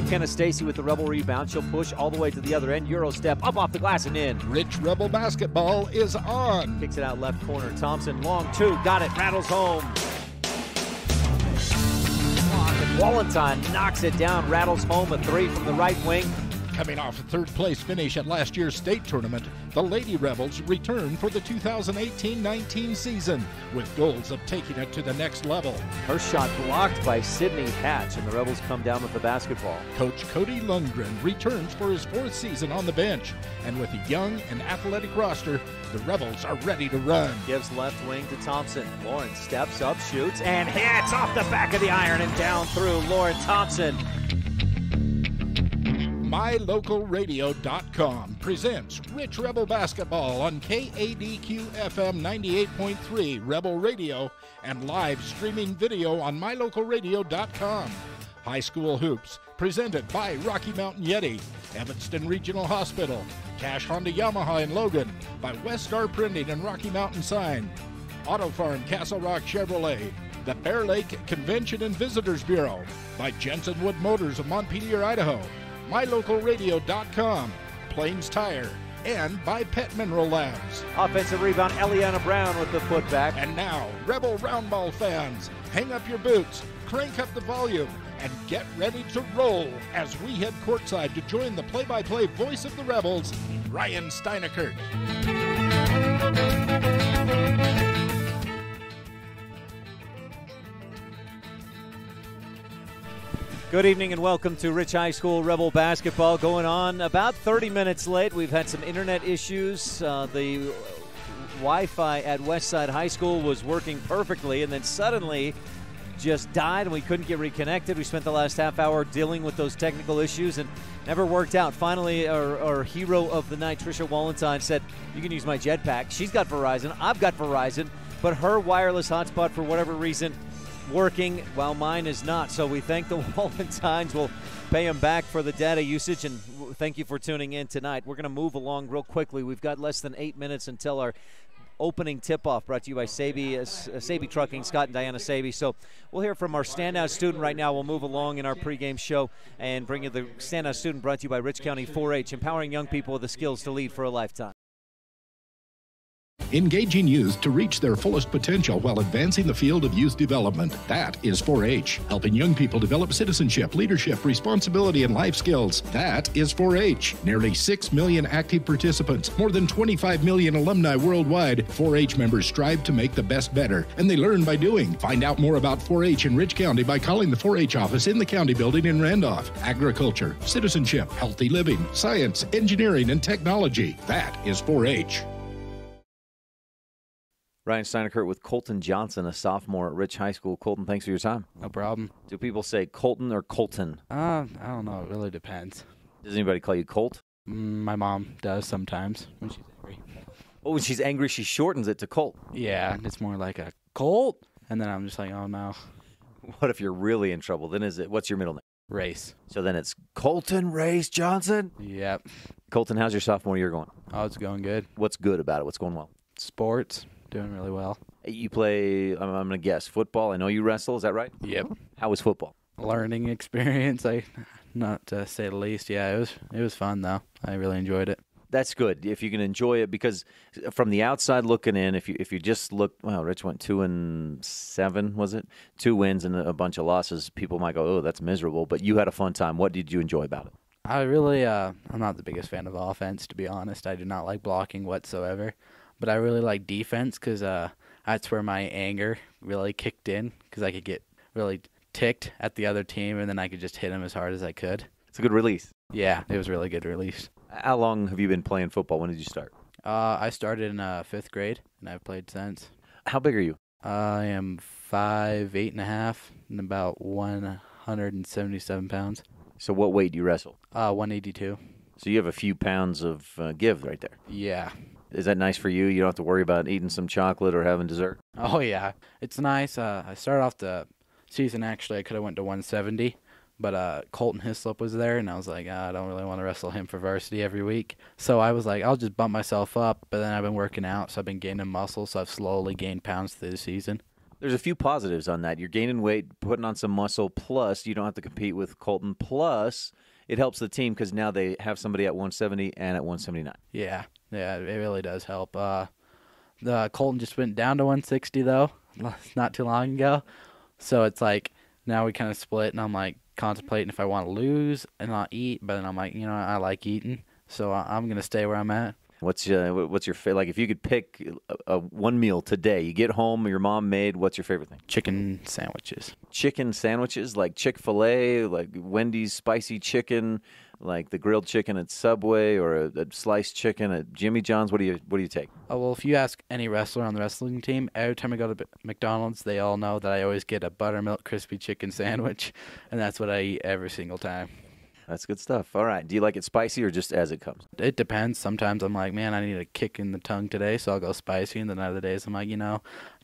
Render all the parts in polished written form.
McKenna Stacy with the Rebel rebound. She'll push all the way to the other end. Euro step up off the glass and in. Rich Rebel basketball is on. Kicks it out left corner. Thompson, long two. Got it. Rattles home. Wallenstein knocks it down. Rattles home a three from the right wing. Coming off a third-place finish at last year's state tournament, the Lady Rebels return for the 2018-19 season with goals of taking it to the next level. Her shot blocked by Sydney Hatch, and the Rebels come down with the basketball. Coach Cody Lundgren returns for his fourth season on the bench, and with a young and athletic roster, the Rebels are ready to run. Gives left wing to Thompson. Lauren steps up, shoots, and hits off the back of the iron and down through Lauren Thompson. MyLocalRadio.com presents Rich Rebel Basketball on KADQ FM 98.3 Rebel Radio and live streaming video on MyLocalRadio.com. High School Hoops, presented by Rocky Mountain Yeti, Evanston Regional Hospital, Cash Honda Yamaha in Logan, by West Star Printing and Rocky Mountain Sign, Auto Farm Castle Rock Chevrolet, the Bear Lake Convention and Visitors Bureau, by Jensen Wood Motors of Montpelier, Idaho, MyLocalRadio.com, Plains Tire, and by Pet Mineral Labs. Offensive rebound, Eliana Brown with the putback. And now, Rebel Roundball fans, hang up your boots, crank up the volume, and get ready to roll as we head courtside to join the play-by-play voice of the Rebels, Ryan STEINECKERT. Good evening and welcome to Rich High School Rebel basketball. Going on about 30 minutes late. We've had some internet issues. The Wi-Fi at Westside High School was working perfectly and then suddenly just died and we couldn't get reconnected. We spent the last half hour dealing with those technical issues and never worked out. Finally, our hero of the night, Trisha Wallenstein, said, you can use my jetpack. She's got Verizon. I've got Verizon. But her wireless hotspot, for whatever reason, working while mine is not. So we thank the Wallensteins. We'll pay them back for the data usage, and thank you for tuning in tonight. We're going to move along real quickly. We've got less than 8 minutes until our opening tip-off, brought to you by Saby Trucking, Scott and Diana Saby. So we'll hear from our standout student right now. We'll move along in our pregame show and bring you the standout student, brought to you by Rich County 4-H, empowering young people with the skills to lead for a lifetime. Engaging youth to reach their fullest potential while advancing the field of youth development. That is 4-H. Helping young people develop citizenship, leadership, responsibility, and life skills. That is 4-H. Nearly 6 million active participants, more than 25 million alumni worldwide. 4-H members strive to make the best better, and they learn by doing. Find out more about 4-H in Rich County by calling the 4-H office in the county building in Randolph. Agriculture, citizenship, healthy living, science, engineering, and technology. That is 4-H. Ryan STEINECKERT with Colton Johnson, a sophomore at Rich High School. Colton, thanks for your time. No problem. Do people say Colton or Colton? I don't know. It really depends. Does anybody call you Colt? My mom does sometimes when she's angry. Oh, when she's angry, she shortens it to Colt. Yeah, it's more like a Colt, and then I'm just like, oh, no. What if you're really in trouble? Then what's your middle name? Race. So then it's Colton Race Johnson? Yep. Colton, how's your sophomore year going? Oh, it's going good. What's good about it? What's going well? Sports. Doing really well. You play, I'm going to guess, football. I know you wrestle. Is that right? Yep. How was football? Learning experience, not to say the least. Yeah, it was fun, though. I really enjoyed it. That's good if you can enjoy it, because from the outside looking in, if you just look, well, Rich went 2-7, was it? 2 wins and a bunch of losses. People might go, oh, that's miserable. But you had a fun time. What did you enjoy about it? I really, I'm not the biggest fan of offense, to be honest. I do not like blocking whatsoever. But I really like defense because that's where my anger really kicked in, because I could get really ticked at the other team, and then I could just hit them as hard as I could. It's a good release. Yeah, it was a really good release. How long have you been playing football? When did you start? I started in 5th grade, and I've played since. How big are you? I am 5'8.5", and about 177 pounds. So what weight do you wrestle? 182. So you have a few pounds of give right there. Yeah. Is that nice for you? You don't have to worry about eating some chocolate or having dessert? Oh, yeah. It's nice. I started off the season, actually, I could have went to 170, but Colton Hislop was there, and I was like, I don't really want to wrestle him for varsity every week. So I was like, I'll just bump myself up, but then I've been working out, so I've been gaining muscle, so I've slowly gained pounds through the season. There's a few positives on that. You're gaining weight, putting on some muscle, plus you don't have to compete with Colton, plus it helps the team because now they have somebody at 170 and at 179. Yeah, it really does help. The Colton just went down to 160 though, not too long ago. So it's like now we kind of split, and I'm like contemplating if I want to lose and not eat, but then I'm like, I like eating, so I'm gonna stay where I'm at. What's your like? If you could pick one meal today, you get home, your mom made. What's your favorite thing? Chicken sandwiches. Chicken sandwiches, like Chick-fil-A, like Wendy's spicy chicken, like the grilled chicken at Subway, or a sliced chicken at Jimmy John's. What do you take? Oh, well, if you ask any wrestler on the wrestling team, every time I go to McDonald's, they all know that I always get a buttermilk crispy chicken sandwich, and that's what I eat every single time. That's good stuff. All right. Do you like it spicy or just as it comes? It depends. Sometimes I'm like, man, I need a kick in the tongue today, so I'll go spicy. And then other days I'm like,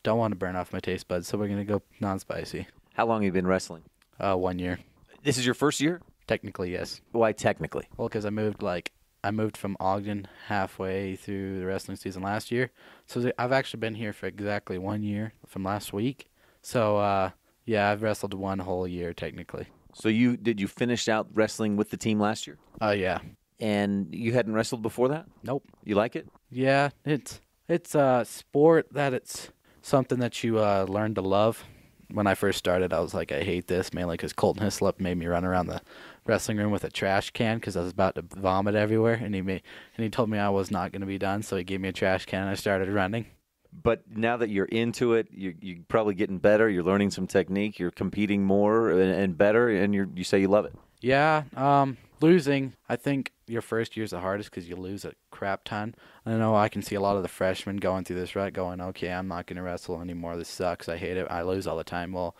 don't want to burn off my taste buds, so we're going to go non-spicy. How long have you been wrestling? 1 year. This is your first year? Technically, yes. Why technically? Well, because I moved from Ogden halfway through the wrestling season last year. So I've actually been here for exactly 1 year from last week. So, yeah, I've wrestled 1 whole year technically. So did you finish out wrestling with the team last year? Yeah. And you hadn't wrestled before that? Nope. You like it? Yeah, it's a sport that it's something that you learn to love. When I first started, I was like, I hate this, mainly because Colton Hislop made me run around the wrestling room with a trash can because I was about to vomit everywhere, and he told me I was not going to be done, so he gave me a trash can and I started running. But now that you're into it, you're probably getting better. You're learning some technique. You're competing more and better, and you say you love it. Yeah, losing, I think your first year is the hardest because you lose a crap ton. I know I can see a lot of the freshmen going through this rut going, okay, I'm not going to wrestle anymore. This sucks. I hate it. I lose all the time. Well,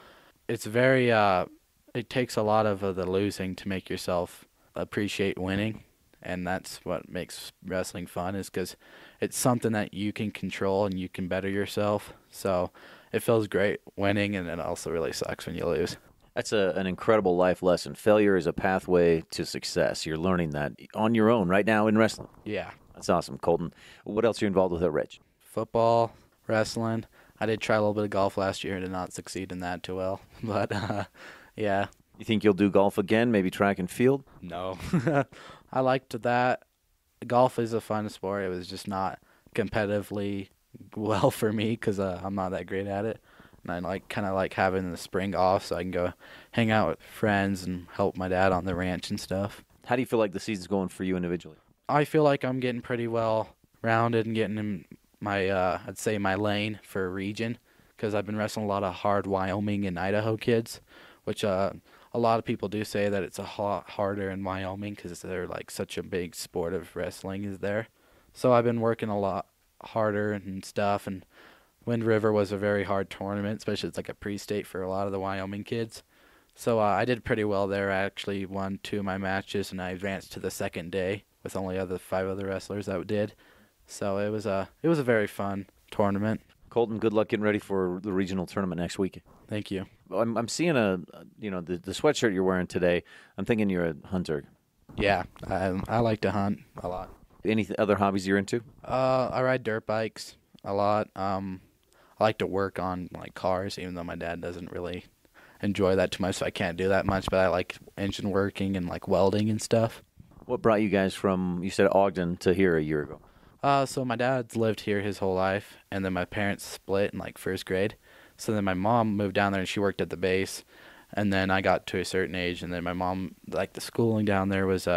it's very, it takes a lot of the losing to make yourself appreciate winning. And that's what makes wrestling fun, is because it's something that you can control and you can better yourself. So it feels great winning, and it also really sucks when you lose. That's an incredible life lesson. Failure is a pathway to success. You're learning that on your own right now in wrestling. Yeah. That's awesome. Colton, what else are you involved with at Rich? Football, wrestling. I did try a little bit of golf last year and did not succeed in that too well. But, yeah. You think you'll do golf again, maybe track and field? No. I liked that. Golf is a fun sport. It was just not competitively well for me because I'm not that great at it. And I kind of like having the spring off so I can go hang out with friends and help my dad on the ranch and stuff. How do you feel like the season's going for you individually? I feel like I'm getting pretty well rounded and getting in my, I'd say my lane for region, because I've been wrestling a lot of hard Wyoming and Idaho kids, which a lot of people do say that it's a lot harder in Wyoming because they're like such a big sport of wrestling is there. So I've been working a lot harder and stuff, and Wind River was a very hard tournament, especially it's like a pre-state for a lot of the Wyoming kids. So I did pretty well there. I actually won 2 of my matches, and I advanced to the second day with only 5 other wrestlers that did. So it was a very fun tournament. Colton, good luck getting ready for the regional tournament next week. Thank you. I'm seeing the sweatshirt you're wearing today. I'm thinking you're a hunter. Yeah, I like to hunt a lot. Any other hobbies you're into? I ride dirt bikes a lot. I like to work on like cars, even though my dad doesn't really enjoy that too much, so I can't do that much. But I like engine working and like welding and stuff. What brought you guys from, you said Ogden, to here a year ago? So my dad's lived here his whole life, and then my parents split in like first grade. So then my mom moved down there and she worked at the base, and then I got to a certain age, and then my mom, like the schooling down there was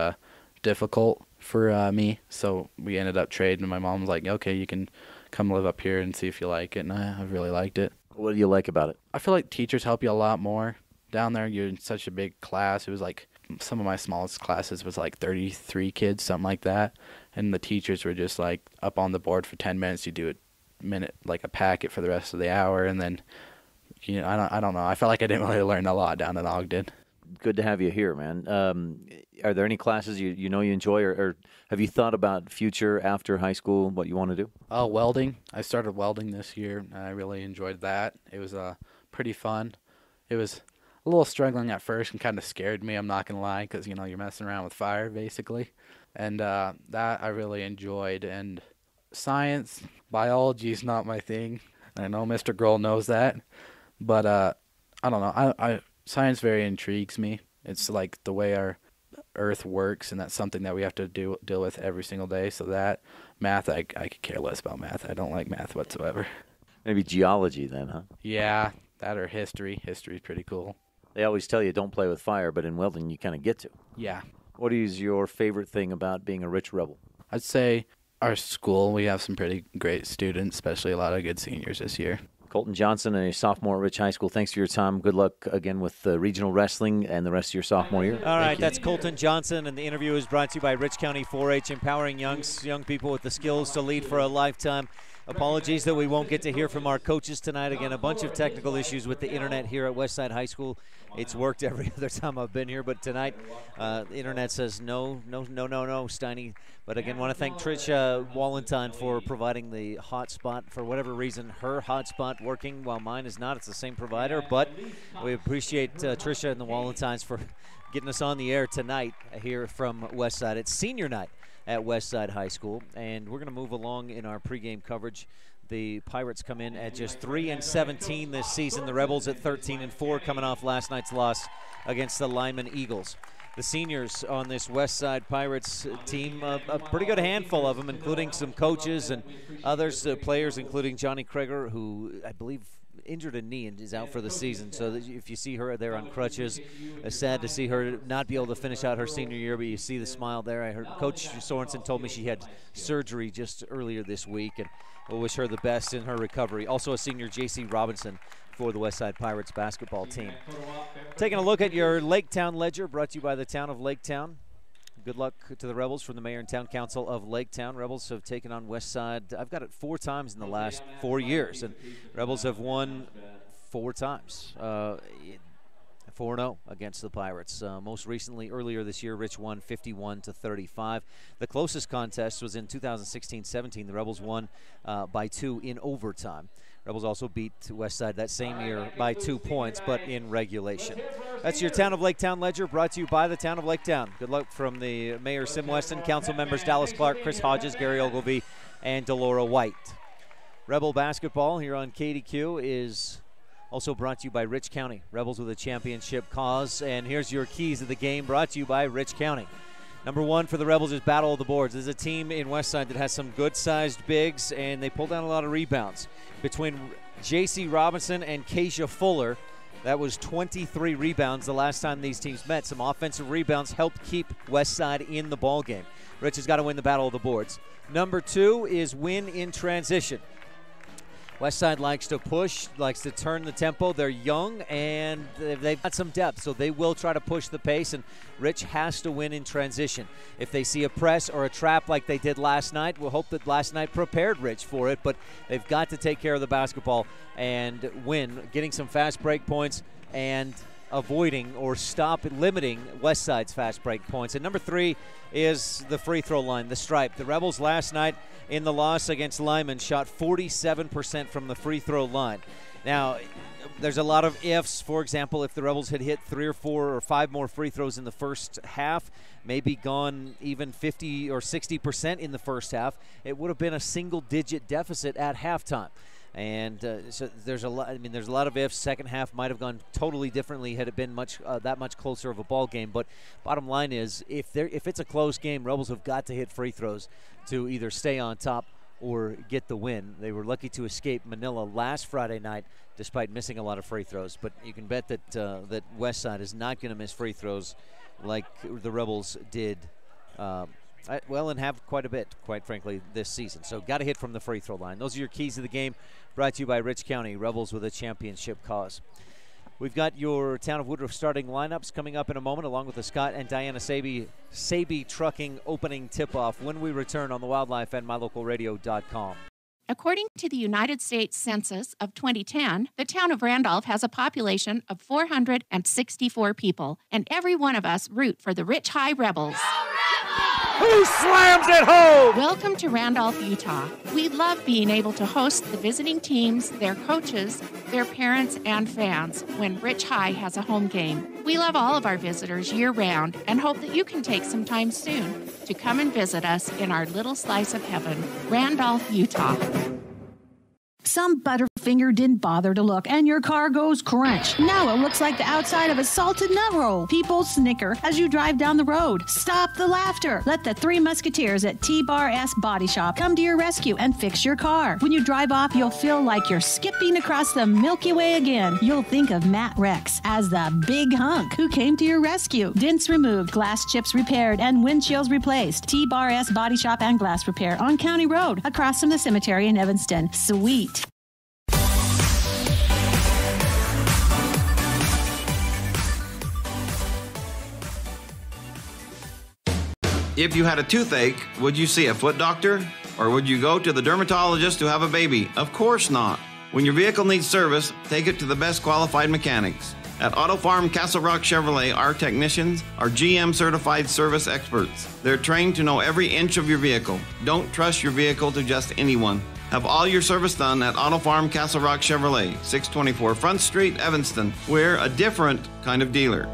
difficult for me, so we ended up trading, and my mom was like, okay, you can come live up here and see if you like it, and I really liked it. What do you like about it? I feel like teachers help you a lot more. Down there, you're in such a big class. It was like some of my smallest classes was like 33 kids, something like that, and the teachers were just like up on the board for 10 minutes. You do a minute, like a packet for the rest of the hour, and then I don't know. I felt like I didn't really learn a lot down in Ogden. Good to have you here, man. Are there any classes you enjoy, or have you thought about future after high school, what you want to do? Welding. I started welding this year, and I really enjoyed that. It was pretty fun. It was a little struggling at first and kind of scared me, I'm not going to lie, because, you're messing around with fire, basically. And that I really enjoyed. And science, biology is not my thing. I know Mr. Grohl knows that. But I don't know. Science very intrigues me. It's like the way our Earth works, and that's something that we have to deal with every single day. So that math, I could care less about math. I don't like math whatsoever. Maybe geology then, huh? Yeah, that or history. History's pretty cool. They always tell you don't play with fire, but in welding you kind of get to. Yeah. What is your favorite thing about being a Rich Rebel? I'd say our school, we have some pretty great students, especially a lot of good seniors this year. Colton Johnson, a sophomore at Rich High School. Thanks for your time. Good luck again with regional wrestling and the rest of your sophomore year. All right, that's Colton Johnson, and the interview is brought to you by Rich County 4-H, empowering young people with the skills to lead for a lifetime. Apologies that we won't get to hear from our coaches tonight. Again, a bunch of technical issues with the internet here at Westside High School. It's worked every other time I've been here, but tonight the internet says no, Steiny. But again, want to thank Tricia Wallentine for providing the hotspot. For whatever reason, her hotspot working while mine is not. It's the same provider, but we appreciate Tricia and the Wallentines for getting us on the air tonight here from Westside. It's senior night at Westside High School, and we're going to move along in our pregame coverage. The Pirates come in at just 3-17 this season. The Rebels at 13-4, coming off last night's loss against the Lyman Eagles. The seniors on this Westside Pirates team, a pretty good handful of them, including some coaches and others, players, including Johnny Kreger, who I believe injured a knee and is out for the season. So if you see her there on crutches, it's sad to see her not be able to finish out her senior year, but you see the smile there. I heard Coach Sorensen told me she had surgery just earlier this week, and we'll wish her the best in her recovery. Also a senior, J.C. Robinson, for the Westside Pirates basketball team. Taking a look at your Laketown Ledger, brought to you by the town of Laketown. Good luck to the Rebels from the Mayor and Town Council of Laketown. Rebels have taken on Westside, I've got it 4 times in the last 4 years, and Rebels have won 4 times. 4-0 against the Pirates. Most recently, earlier this year, Rich won 51-35. The closest contest was in 2016-17. The Rebels won by 2 in overtime. Rebels also beat Westside that same year by 2 points, but in regulation. That's your Town of Laketown Ledger, brought to you by the Town of Laketown. Good luck from the Mayor Sim Weston, council members Dallas Clark, Chris Hodges, Gary Ogilvie, and Delora White. Rebel basketball here on KADQ is also brought to you by Rich County. Rebels with a championship cause, and here's your keys of the game, brought to you by Rich County. Number 1 for the Rebels is battle of the boards. There's a team in Westside that has some good-sized bigs, and they pull down a lot of rebounds. Between J.C. Robinson and Keisha Fuller, that was 23 rebounds the last time these teams met. Some offensive rebounds helped keep Westside in the ballgame. Rich has got to win the battle of the boards. Number 2 is win in transition. Westside likes to push, likes to turn the tempo. They're young, and they've got some depth, so they will try to push the pace, and Rich has to win in transition. If they see a press or a trap like they did last night, we'll hope that last night prepared Rich for it, but they've got to take care of the basketball and win, getting some fast break points and avoiding or limiting Westside's fast break points. And number 3 is the free throw line, the stripe. The Rebels last night in the loss against Lyman shot 47% from the free throw line. Now, there's a lot of ifs. For example, if the Rebels had hit 3 or 4 or 5 more free throws in the first half, maybe gone even 50 or 60% in the first half, it would have been a single-digit deficit at halftime. And so there's a lot. I mean, there's a lot of ifs. Second half might have gone totally differently had it been that much closer of a ball game. But bottom line is, if it's a close game, Rebels have got to hit free throws to either stay on top or get the win. They were lucky to escape Manila last Friday night, despite missing a lot of free throws. But you can bet that that Westside is not going to miss free throws like the Rebels did. And have quite a bit, quite frankly, this season. So got to hit from the free throw line. Those are your keys to the game, brought to you by Rich County, Rebels with a championship cause. We've got your Town of Woodruff starting lineups coming up in a moment, along with the Scott and Diana Saby Trucking opening tip-off when we return on the Wildlife and MyLocalRadio.com. According to the United States Census of 2010, the town of Randolph has a population of 464 people, and every one of us root for the Rich High Rebels. Who slams it home? Welcome to Randolph, Utah. We love being able to host the visiting teams, their coaches, their parents, and fans when Rich High has a home game. We love all of our visitors year-round and hope that you can take some time soon to come and visit us in our little slice of heaven, Randolph, Utah. Some butterflies finger didn't bother to look, and your car goes crunch. Now it looks like the outside of a salted nut roll. People snicker as you drive down the road. Stop the laughter. Let the Three Musketeers at T-Bar-S Body Shop come to your rescue and fix your car. When you drive off, you'll feel like you're skipping across the Milky Way again. You'll think of Matt Rex as the big hunk who came to your rescue. Dents removed, glass chips repaired, and windshields replaced. T-Bar-S Body Shop and Glass Repair on County Road, across from the cemetery in Evanston. Sweet. If you had a toothache, would you see a foot doctor? Or would you go to the dermatologist to have a baby? Of course not. When your vehicle needs service, take it to the best qualified mechanics. At Auto Farm Castle Rock Chevrolet, our technicians are GM certified service experts. They're trained to know every inch of your vehicle. Don't trust your vehicle to just anyone. Have all your service done at Auto Farm Castle Rock Chevrolet, 624 Front Street, Evanston. We're a different kind of dealer.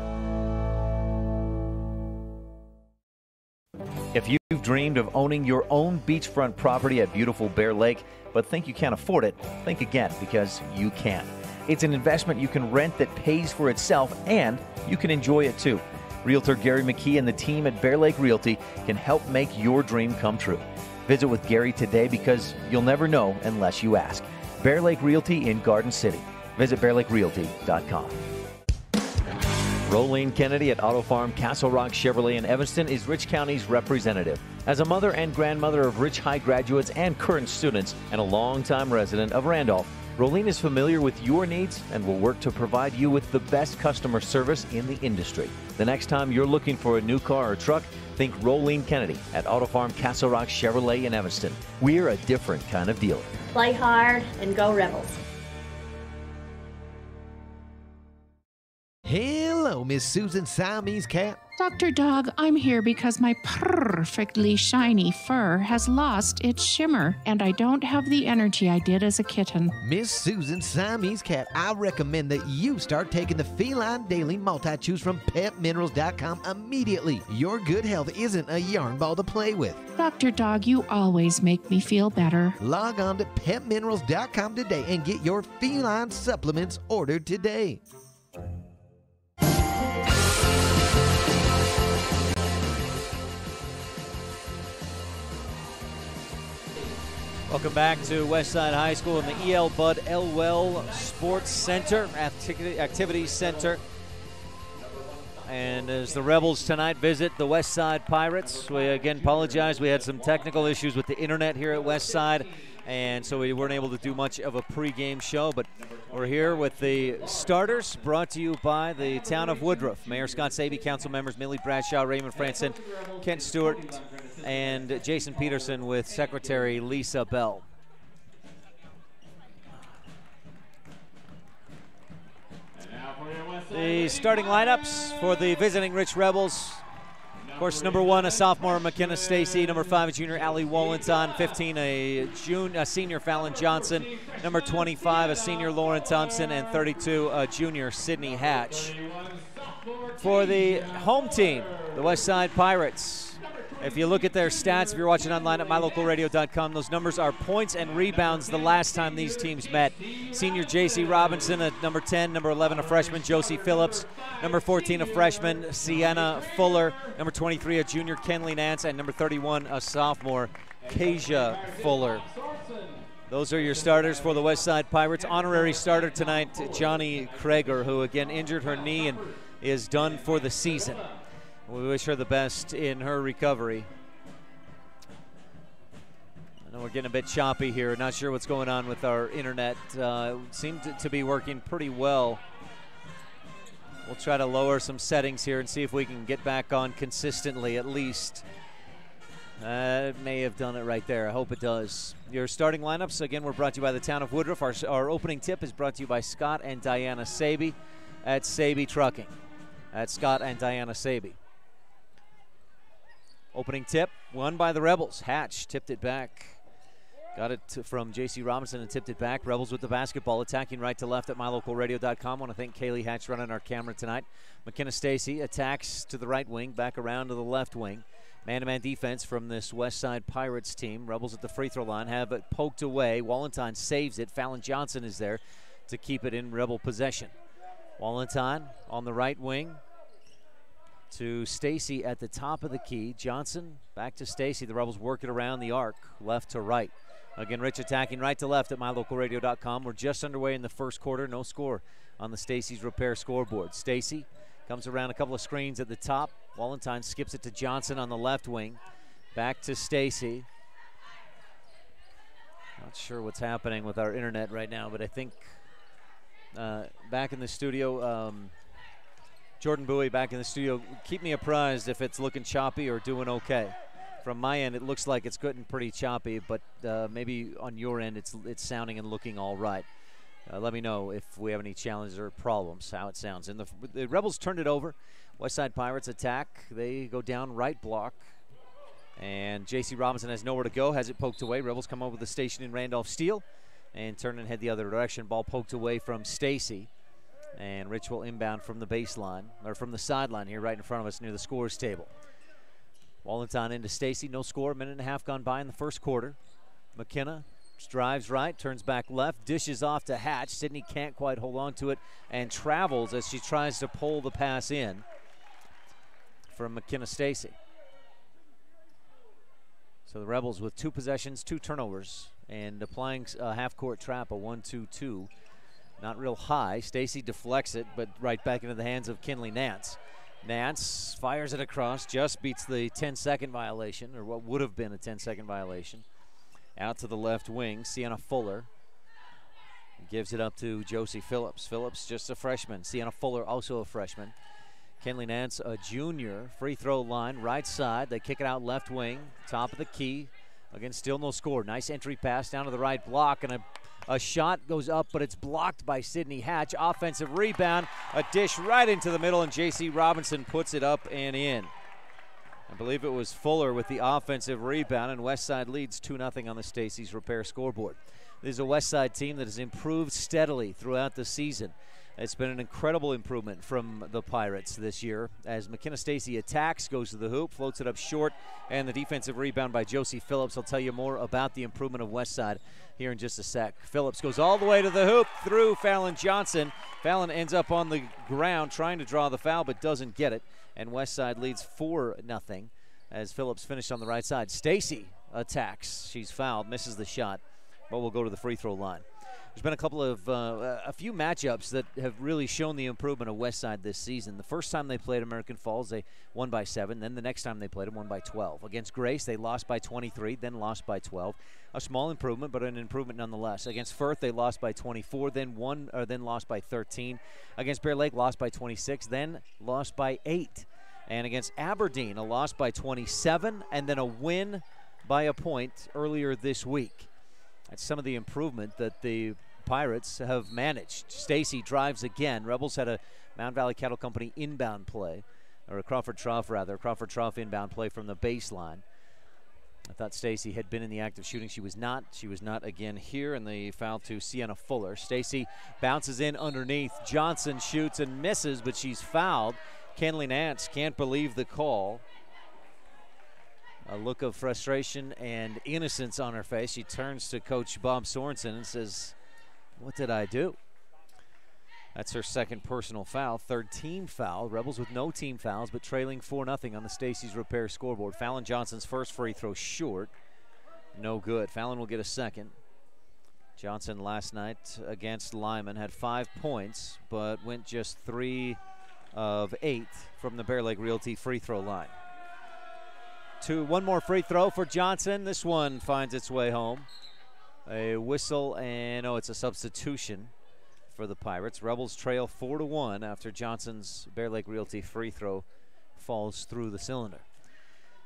If you've dreamed of owning your own beachfront property at beautiful Bear Lake, but think you can't afford it, think again, because you can. It's an investment you can rent that pays for itself, and you can enjoy it too. Realtor Gary McKee and the team at Bear Lake Realty can help make your dream come true. Visit with Gary today, because you'll never know unless you ask. Bear Lake Realty in Garden City. Visit bearlakerealty.com. Rolene Kennedy at Auto Farm Castle Rock Chevrolet in Evanston is Rich County's representative. As a mother and grandmother of Rich High graduates and current students, and a longtime resident of Randolph, Rolene is familiar with your needs and will work to provide you with the best customer service in the industry. The next time you're looking for a new car or truck, think Rolene Kennedy at Auto Farm Castle Rock Chevrolet in Evanston. We're a different kind of dealer. Play hard and go Rebels. Hello, Miss Susan Siamese Cat. Dr. Dog, I'm here because my perfectly shiny fur has lost its shimmer, and I don't have the energy I did as a kitten. Miss Susan Siamese Cat, I recommend that you start taking the Feline Daily Multi-Chews from PetMinerals.com immediately. Your good health isn't a yarn ball to play with. Dr. Dog, you always make me feel better. Log on to PetMinerals.com today and get your feline supplements ordered today. Welcome back to Westside High School in the E.L. Bud Elwell Sports Center, Activities Center. And as the Rebels tonight visit the Westside Pirates, we again apologize. We had some technical issues with the internet here at Westside, and so we weren't able to do much of a pregame show. But we're here with the starters, brought to you by the town of Woodruff. Mayor Scott Sabie, council members Millie Bradshaw, Raymond Franson, Kent Stewart, and Jason Peterson with Secretary Lisa Bell. The starting lineups for the visiting Rich Rebels. Of course, number 1, a sophomore, McKenna Stacy. Number 5, a junior, Allie Wolenton. 15, a senior, Fallon Johnson. Number 25, a senior, Lauren Thompson. And 32, a junior, Sydney Hatch. For the home team, the Westside Pirates. If you look at their stats, if you're watching online at mylocalradio.com, those numbers are points and rebounds the last time these teams met. Senior J.C. Robinson at number 10, number 11, a freshman, Josie Phillips, number 14, a freshman, Sienna Fuller, number 23, a junior, Kenley Nance, and number 31, a sophomore, Kasia Fuller. Those are your starters for the Westside Pirates. Honorary starter tonight, Johnny Krager, who again injured her knee and is done for the season. We wish her the best in her recovery. I know we're getting a bit choppy here. Not sure what's going on with our internet. Seemed to be working pretty well. We'll try to lower some settings here and see if we can get back on consistently at least. It may have done it right there. I hope it does. Your starting lineups, again, were brought to you by the town of Woodruff. Our opening tip is brought to you by Scott and Diana Sabie at Sabie Trucking. That's Scott and Diana Sabie. Opening tip, won by the Rebels. Hatch tipped it back. Got it from J.C. Robinson and tipped it back. Rebels with the basketball, attacking right to left at mylocalradio.com. I want to thank Kaylee Hatch running our camera tonight. McKenna Stacy attacks to the right wing, back around to the left wing. Man-to-man defense from this Westside Pirates team. Rebels at the free throw line have it poked away. Wallenstein saves it. Fallon Johnson is there to keep it in Rebel possession. Wallenstein on the right wing to Stacy at the top of the key. Johnson back to Stacy. The Rebels work it around the arc, left to right. Again, Rich attacking right to left at mylocalradio.com. We're just underway in the first quarter. No score on the Stacy's Repair scoreboard. Stacy comes around a couple of screens at the top. Wallenstein skips it to Johnson on the left wing. Back to Stacy. Not sure what's happening with our internet right now, but I think back in the studio, Jordan Bowie back in the studio, keep me apprised if it's looking choppy or doing okay. From my end, it looks like it's getting pretty choppy, but maybe on your end, it's sounding and looking all right. Let me know if we have any challenges or problems, how it sounds. And the Rebels turned it over. Westside Pirates attack. They go down right block. And J.C. Robinson has nowhere to go, has it poked away. Rebels come over the station in Randolph Steele and turn and head the other direction. Ball poked away from Stacy. And Rich will inbound from the baseline, or from the sideline here right in front of us near the scores table. Wallenstein into Stacy, no score, a minute and a half gone by in the first quarter. McKenna drives right, turns back left, dishes off to Hatch. Sydney can't quite hold on to it and travels as she tries to pull the pass in from McKenna Stacy. So the Rebels with 2 possessions, 2 turnovers, and applying a half-court trap, a 1-2-2. Not real high. Stacy deflects it, but right back into the hands of Kinley Nance. Nance fires it across, just beats the 10-second violation, or what would have been a 10-second violation. Out to the left wing, Sienna Fuller gives it up to Josie Phillips. Phillips just a freshman. Sienna Fuller also a freshman. Kinley Nance a junior. Free throw line, right side. They kick it out left wing, top of the key. Again, still no score. Nice entry pass down to the right block, and a shot goes up, but it's blocked by Sydney Hatch. Offensive rebound, a dish right into the middle, and J.C. Robinson puts it up and in. I believe it was Fuller with the offensive rebound, and Westside leads 2-0 on the Stacy's Repair scoreboard. This is a Westside team that has improved steadily throughout the season. It's been an incredible improvement from the Pirates this year as McKenna Stacy attacks, goes to the hoop, floats it up short, and the defensive rebound by Josie Phillips. I'll tell you more about the improvement of Westside here in just a sec. Phillips goes all the way to the hoop through Fallon Johnson. Fallon ends up on the ground trying to draw the foul but doesn't get it, and Westside leads 4-0 as Phillips finished on the right side. Stacy attacks. She's fouled, misses the shot, but will go to the free throw line. There's been a couple of, a few matchups that have really shown the improvement of Westside this season. The first time they played American Falls, they won by 7. Then the next time they played them, won by 12. Against Grace, they lost by 23, then lost by 12. A small improvement, but an improvement nonetheless. Against Firth, they lost by 24, then lost by 13. Against Bear Lake, lost by 26, then lost by 8. And against Aberdeen, a loss by 27, and then a win by a point earlier this week. That's some of the improvement that the Pirates have managed. Stacy drives again. Rebels had a Mount Valley Cattle Company inbound play, or a Crawford Trough rather, Crawford Trough inbound play from the baseline. I thought Stacy had been in the act of shooting. She was not. She was not again here, and the foul to Sienna Fuller. Stacy bounces in underneath. Johnson shoots and misses, but she's fouled. Kenley Nance can't believe the call. A look of frustration and innocence on her face. She turns to Coach Bob Sorensen and says, "What did I do?" That's her second personal foul, third team foul. Rebels with no team fouls, but trailing 4-0 on the Stacy's Repair scoreboard. Fallon Johnson's first free throw short. No good. Fallon will get a second. Johnson last night against Lyman had 5 points, but went just 3 of 8 from the Bear Lake Realty free throw line. One more free throw for Johnson. This one finds its way home. A whistle, and it's a substitution for the Pirates. Rebels trail 4-1 after Johnson's Bear Lake Realty free throw falls through the cylinder.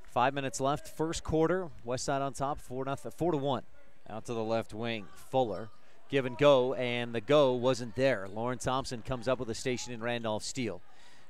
5 minutes left, first quarter. Westside on top, 4-1. Out to the left wing, Fuller. Give and go, and the go wasn't there. Lauren Thompson comes up with a station in Randolph Steele.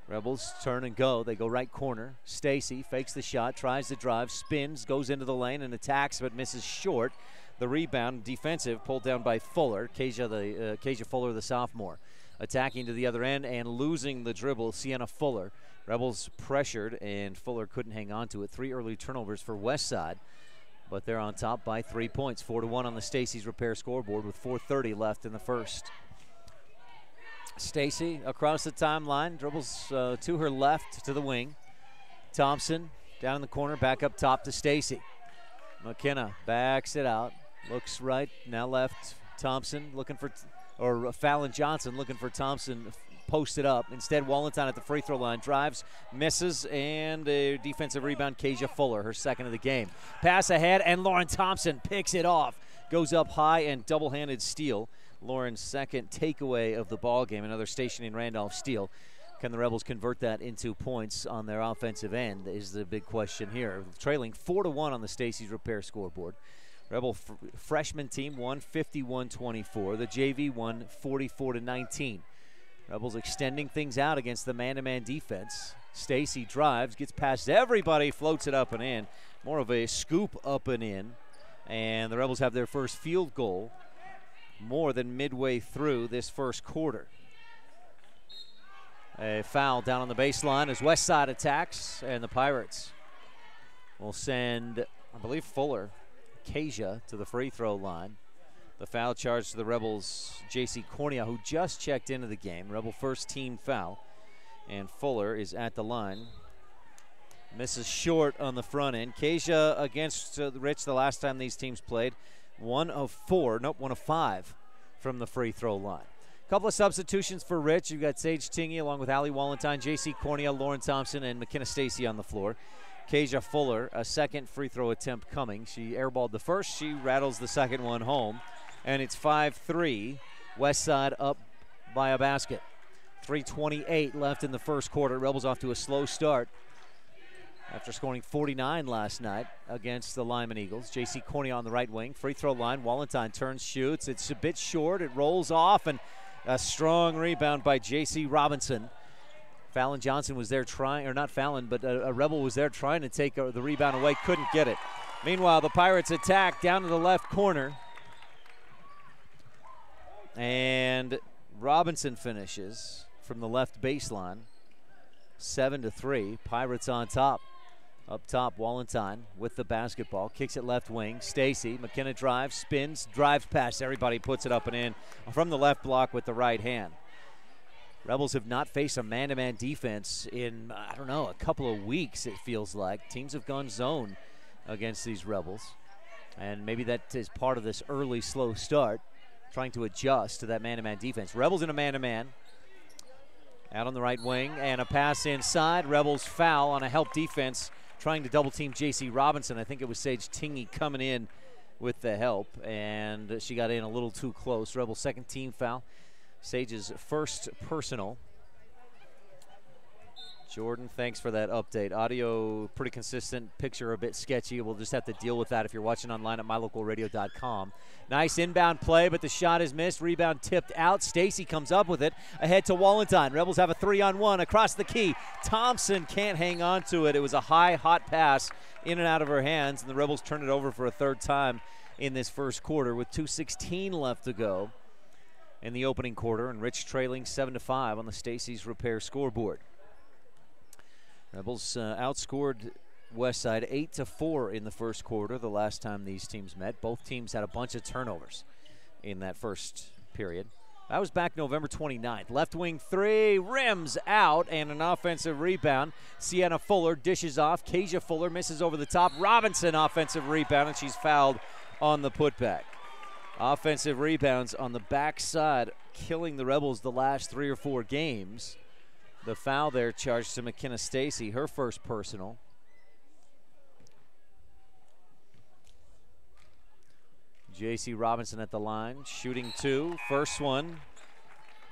Rebels turn and go. They go right corner. Stacy fakes the shot, tries to drive, spins, goes into the lane and attacks, but misses short. The rebound, defensive, pulled down by Fuller, Kasia Fuller, the sophomore. Attacking to the other end and losing the dribble, Sienna Fuller. Rebels pressured, and Fuller couldn't hang on to it. 3 early turnovers for Westside, but they're on top by 3 points. 4-1 on the Stacy's Repair scoreboard with 4:30 left in the first. Stacy across the timeline, dribbles to her left to the wing. Thompson down in the corner, back up top to Stacy. McKenna backs it out, looks right, now left. Thompson looking for, or Fallon Johnson looking for Thompson posted up. Instead, Wallenstein at the free throw line, drives, misses, and a defensive rebound, Kasia Fuller, her second of the game. Pass ahead, and Lauren Thompson picks it off. Goes up high and double-handed steal. Lauren's second takeaway of the ball game, another Station and Randolph steal. Can the Rebels convert that into points on their offensive end is the big question here. Trailing 4-1 on the Stacy's Repair scoreboard. Rebel freshman team won 51-24. The JV won 44-19. Rebels extending things out against the man-to-man defense. Stacy drives, gets past everybody, floats it up and in. More of a scoop up and in. And the Rebels have their first field goal more than midway through this first quarter. A foul down on the baseline as Westside attacks, and the Pirates will send, I believe, Fuller, Kasia to the free throw line. The foul charge to the Rebels, J.C. Cornea, who just checked into the game. Rebel first team foul. And Fuller is at the line. Misses short on the front end. Kasia against Rich the last time these teams played. 1 of 5 from the free throw line. A couple of substitutions for Rich. You've got Sage Tingy along with Allie Wallenstein, J.C. Cornea, Lauren Thompson, and McKenna Stacy on the floor. Kasia Fuller, a second free throw attempt coming. She airballed the first. She rattles the second one home. And it's 5-3. Westside up by a basket. 3:28 left in the first quarter. Rebels off to a slow start after scoring 49 last night against the Lyman Eagles. J.C. Cornea on the right wing. Free throw line. Wallenstein turns, shoots. It's a bit short. It rolls off, and a strong rebound by J.C. Robinson. Fallon Johnson was there trying, or not Fallon, but a Rebel was there trying to take the rebound away. Couldn't get it. Meanwhile, the Pirates attack down to the left corner. And Robinson finishes from the left baseline. 7-3. Pirates on top. Up top, Wallenstein with the basketball. Kicks it left wing. Stacy. McKenna drives, spins, drives past everybody, puts it up and in from the left block with the right hand. Rebels have not faced a man-to-man defense in, I don't know, a couple of weeks, it feels like. Teams have gone zone against these Rebels. And maybe that is part of this early slow start, trying to adjust to that man-to-man defense. Rebels in a man-to-man. Out on the right wing, and a pass inside. Rebels foul on a help defense, trying to double-team J.C. Robinson. I think it was Sage Tingy coming in with the help, and she got in a little too close. Rebels second team foul. Sage's first personal. Jordan, thanks for that update. Audio pretty consistent, picture a bit sketchy. We'll just have to deal with that if you're watching online at mylocalradio.com. Nice inbound play, but the shot is missed. Rebound tipped out. Stacy comes up with it. Ahead to Wallenstein. Rebels have a 3-on-1 across the key. Thompson can't hang on to it. It was a high, hot pass in and out of her hands, and the Rebels turn it over for a third time in this first quarter with 2:16 left to go in the opening quarter, and Rich trailing 7-5 on the Stacy's Repair scoreboard. Rebels outscored Westside 8-4 in the first quarter the last time these teams met. Both teams had a bunch of turnovers in that first period. That was back November 29th. Left wing three, rims out, and an offensive rebound. Sienna Fuller dishes off. Kasia Fuller misses over the top. Robinson offensive rebound, and she's fouled on the putback. Offensive rebounds on the backside, killing the Rebels the last 3 or 4 games. The foul there charged to McKenna Stacy, her first personal. J.C. Robinson at the line, shooting 2. First one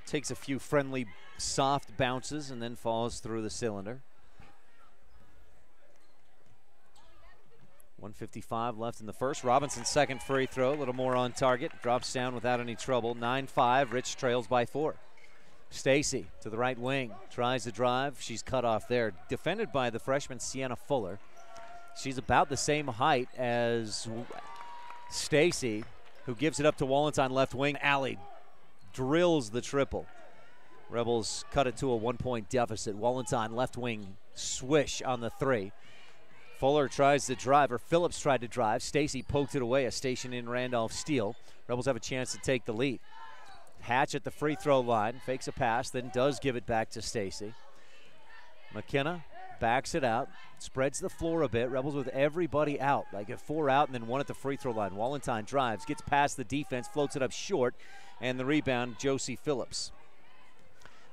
takes a few friendly, soft bounces and then falls through the cylinder. 1:55 left in the first. Robinson's second free throw, a little more on target. Drops down without any trouble. 9-5, Rich trails by 4. Stacy to the right wing, tries to drive. She's cut off there. Defended by the freshman Sienna Fuller. She's about the same height as Stacy, who gives it up to Wallenstein left wing. Allie drills the triple. Rebels cut it to a 1-point deficit. Wallenstein left wing swish on the 3. Fuller tries to drive, or Phillips tried to drive. Stacy poked it away, a station in Randolph steal. Rebels have a chance to take the lead. Hatch at the free throw line, fakes a pass, then does give it back to Stacy. McKenna backs it out, spreads the floor a bit. Rebels with everybody out, like a 4 out and then 1 at the free throw line. Wallenstein drives, gets past the defense, floats it up short, and the rebound, Josie Phillips.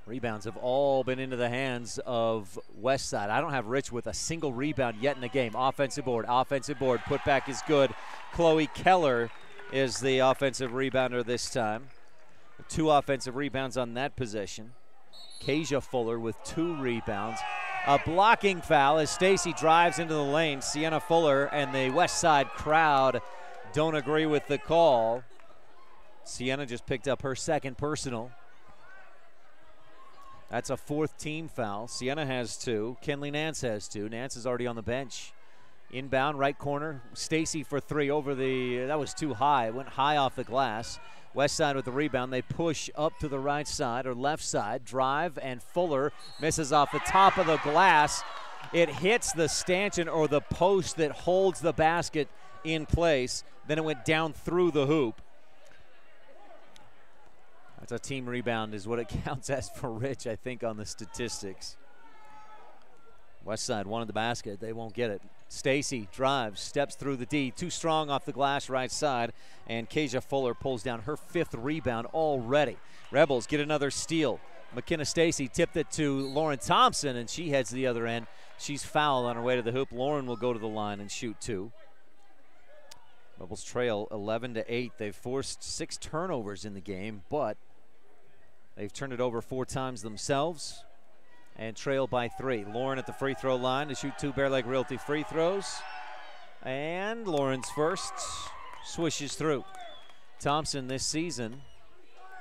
Rebounds have all been into the hands of Westside. I don't have Rich with a single rebound yet in the game. Offensive board, put back is good. Chloe Keller is the offensive rebounder this time. 2 offensive rebounds on that possession. Kasia Fuller with 2 rebounds. A blocking foul as Stacy drives into the lane. Sienna Fuller and the Westside crowd don't agree with the call. Sienna just picked up her 2nd personal. That's a 4th team foul. Sienna has 2. Kenley Nance has 2. Nance is already on the bench. Inbound, right corner. Stacy for 3 over the, that was too high. It went high off the glass. Westside with the rebound. They push up to the right side or left side. Drive, and Fuller misses off the top of the glass. It hits the stanchion or the post that holds the basket in place. Then it went down through the hoop. That's a team rebound is what it counts as for Rich, I think, on the statistics. Westside wanted the basket. They won't get it. Stacy drives, steps through the D. Too strong off the glass right side. And Kasia Fuller pulls down her 5th rebound already. Rebels get another steal. McKenna Stacy tipped it to Lauren Thompson, and she heads to the other end. She's fouled on her way to the hoop. Lauren will go to the line and shoot 2. Rebels trail 11-8. They've forced 6 turnovers in the game, but they've turned it over 4 times themselves and trail by 3. Lauren at the free throw line to shoot 2 Bear Lake Realty free throws. And Lauren's first swishes through. Thompson this season,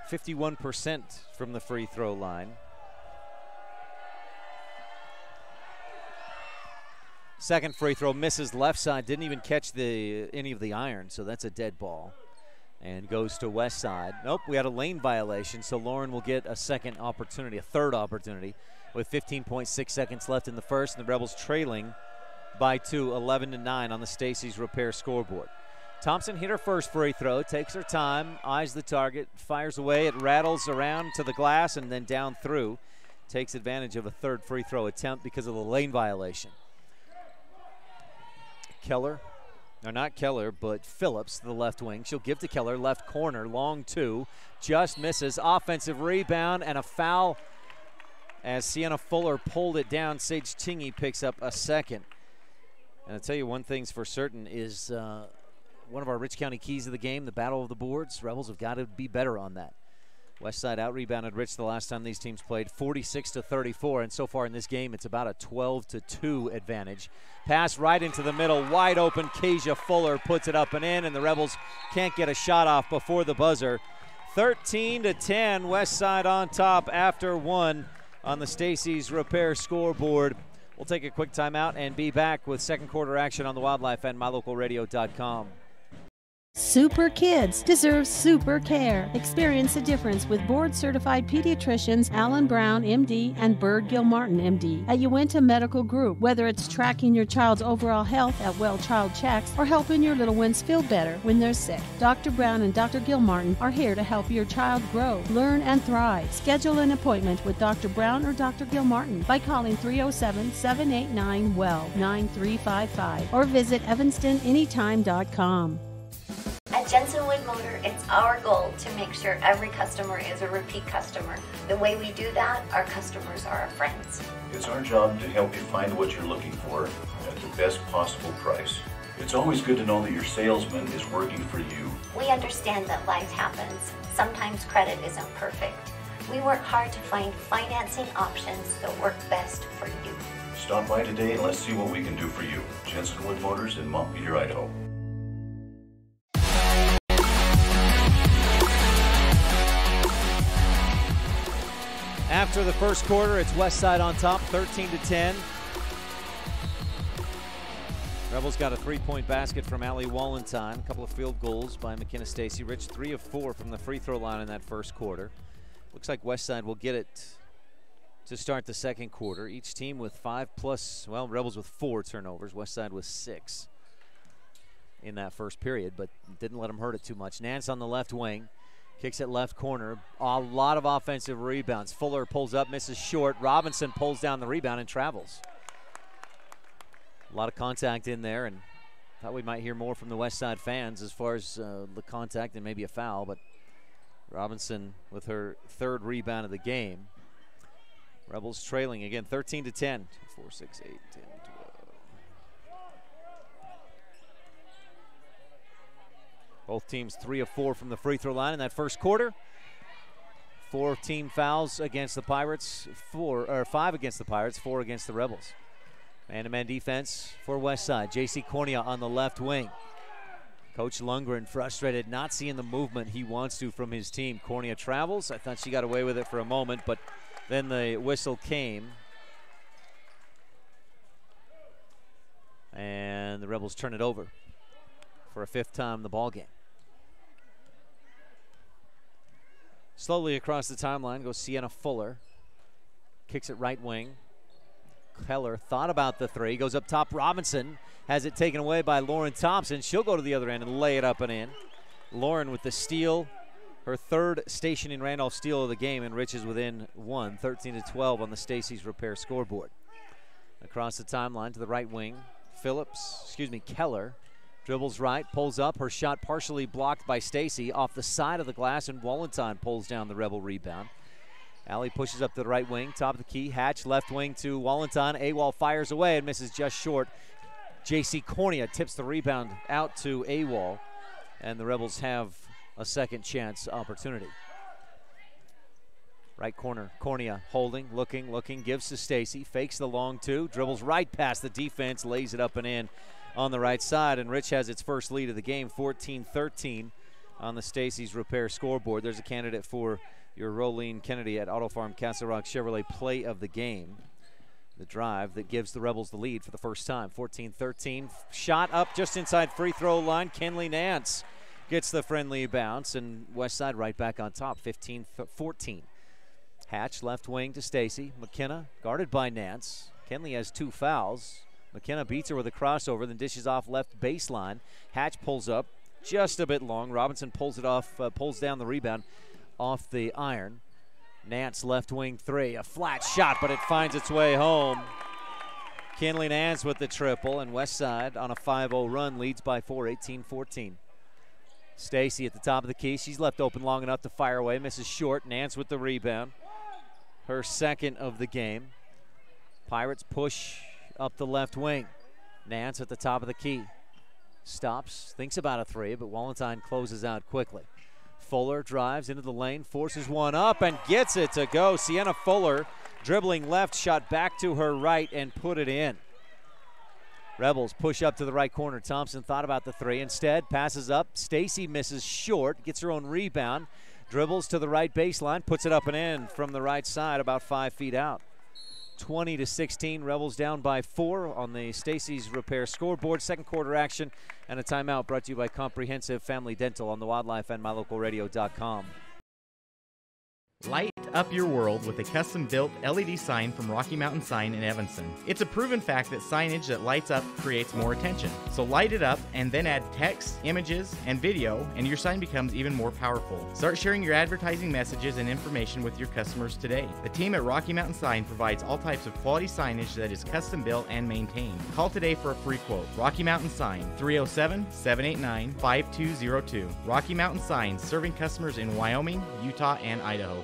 51% from the free throw line. Second free throw misses left side, didn't even catch any of the iron, so that's a dead ball. And goes to west side. Nope, we had a lane violation, so Lauren will get a 2nd opportunity, a 3rd opportunity, with 15.6 seconds left in the first, and the Rebels trailing by 2, 11-9 on the Stacy's Repair scoreboard. Thompson hit her first free throw, takes her time, eyes the target, fires away. It rattles around to the glass and then down through. Takes advantage of a 3rd free throw attempt because of the lane violation. Keller. No, not Keller, but Phillips, the left wing. She'll give to Keller, left corner, long 2. Just misses. Offensive rebound and a foul as Sienna Fuller pulled it down. Sage Tingy picks up a 2nd. And I'll tell you one thing's for certain is one of our Rich County keys of the game, the battle of the boards. Rebels have got to be better on that. Westside out-rebounded Rich the last time these teams played, 46-34, and so far in this game, it's about a 12-2 advantage. Pass right into the middle, wide open. Kasia Fuller puts it up and in, and the Rebels can't get a shot off before the buzzer. 13-10, Westside on top after 1 on the Stacy's Repair scoreboard. We'll take a quick timeout and be back with 2nd quarter action on the Wildlife and MyLocalRadio.com. Super kids deserve super care. Experience the difference with board-certified pediatricians Alan Brown, MD, and Bird Gilmartin, MD, at Uinta Medical Group. Whether it's tracking your child's overall health at Well Child Checks or helping your little ones feel better when they're sick, Dr. Brown and Dr. Gilmartin are here to help your child grow, learn, and thrive. Schedule an appointment with Dr. Brown or Dr. Gilmartin by calling 307-789-WELL 9355 or visit evanstonanytime.com. At Jensen Wood Motor, it's our goal to make sure every customer is a repeat customer. The way we do that, our customers are our friends. It's our job to help you find what you're looking for at the best possible price. It's always good to know that your salesman is working for you. We understand that life happens. Sometimes credit isn't perfect. We work hard to find financing options that work best for you. Stop by today and let's see what we can do for you. Jensen Wood Motors in Montpelier, Idaho. After the first quarter, it's Westside on top, 13-10. Rebels got a 3-point basket from Allie Wallenstein. A couple of field goals by McKenna Stacy. Rich 3 of 4 from the free throw line in that first quarter. Looks like Westside will get it to start the second quarter. Each team with 5+, well, Rebels with 4 turnovers, Westside with 6 in that first period, but didn't let them hurt it too much. Nance on the left wing, kicks it left corner. A lot of offensive rebounds. Fuller pulls up, misses short. Robinson pulls down the rebound and travels. A lot of contact in there, and thought we might hear more from the Westside fans as far as the contact and maybe a foul, but Robinson with her 3rd rebound of the game. Rebels trailing again 13-10. 4, 6, 8, 10, 12. Both teams 3 of 4 from the free throw line in that first quarter. 4 team fouls against the Pirates, 5 against the Pirates, 4 against the Rebels. Man-to-man defense for Westside. J.C. Cornea on the left wing. Coach Lundgren frustrated, not seeing the movement he wants to from his team. Cornea travels. I thought she got away with it for a moment, but then the whistle came. And the Rebels turn it over for a 5th time in the ball game. Slowly across the timeline goes Sienna Fuller. Kicks it right wing. Keller thought about the 3. Goes up top. Robinson has it taken away by Lauren Thompson. She'll go to the other end and lay it up and in. Lauren with the steal. Her 3rd station in Randolph steal of the game, and Rich is within 1, 13-12 on the Stacy's Repair scoreboard. Across the timeline to the right wing. Keller dribbles right, pulls up. Her shot partially blocked by Stacy off the side of the glass, and Wallenstein pulls down the Rebel rebound. Allie pushes up to the right wing, top of the key. Hatch left wing to Wallenstein. AWOL fires away and misses just short. J.C. Cornea tips the rebound out to AWOL, and the Rebels have a second chance opportunity. Right corner, Cornea holding, looking, gives to Stacy, fakes the long 2, dribbles right past the defense, lays it up and in on the right side, and Rich has its first lead of the game, 14-13 on the Stacy's Repair scoreboard. There's a candidate for your Rolene Kennedy at Auto Farm Castle Rock Chevrolet play of the game. The drive that gives the Rebels the lead for the first time, 14-13. Shot up just inside free throw line, Kenley Nance gets the friendly bounce, and Westside right back on top, 15-14. Hatch left wing to Stacy. McKenna guarded by Nance. Kenley has 2 fouls. McKenna beats her with a crossover, then dishes off left baseline. Hatch pulls up just a bit long. Robinson pulls it off, pulls down the rebound off the iron. Nance left wing 3, a flat shot, but it finds its way home. Kenley Nance with the triple, and Westside on a 5-0 run leads by 4, 18-14. Stacy at the top of the key. She's left open long enough to fire away. Misses short. Nance with the rebound. Her 2nd of the game. Pirates push up the left wing. Nance at the top of the key. Stops, thinks about a 3, but Wallenstein closes out quickly. Fuller drives into the lane, forces one up, and gets it to go. Sienna Fuller dribbling left, shot back to her right, and put it in. Rebels push up to the right corner. Thompson thought about the 3. Instead, passes up. Stacy misses short, gets her own rebound, dribbles to the right baseline, puts it up and in from the right side, about 5 feet out. 20-16, Rebels down by 4 on the Stacy's Repair scoreboard. Second quarter action and a timeout brought to you by Comprehensive Family Dental on the Wildlife and MyLocalRadio.com. Light up your world with a custom-built LED sign from Rocky Mountain Sign in Evanston. It's a proven fact that signage that lights up creates more attention. So light it up and then add text, images, and video, and your sign becomes even more powerful. Start sharing your advertising messages and information with your customers today. The team at Rocky Mountain Sign provides all types of quality signage that is custom-built and maintained. Call today for a free quote. Rocky Mountain Sign, 307-789-5202. Rocky Mountain Sign, serving customers in Wyoming, Utah, and Idaho.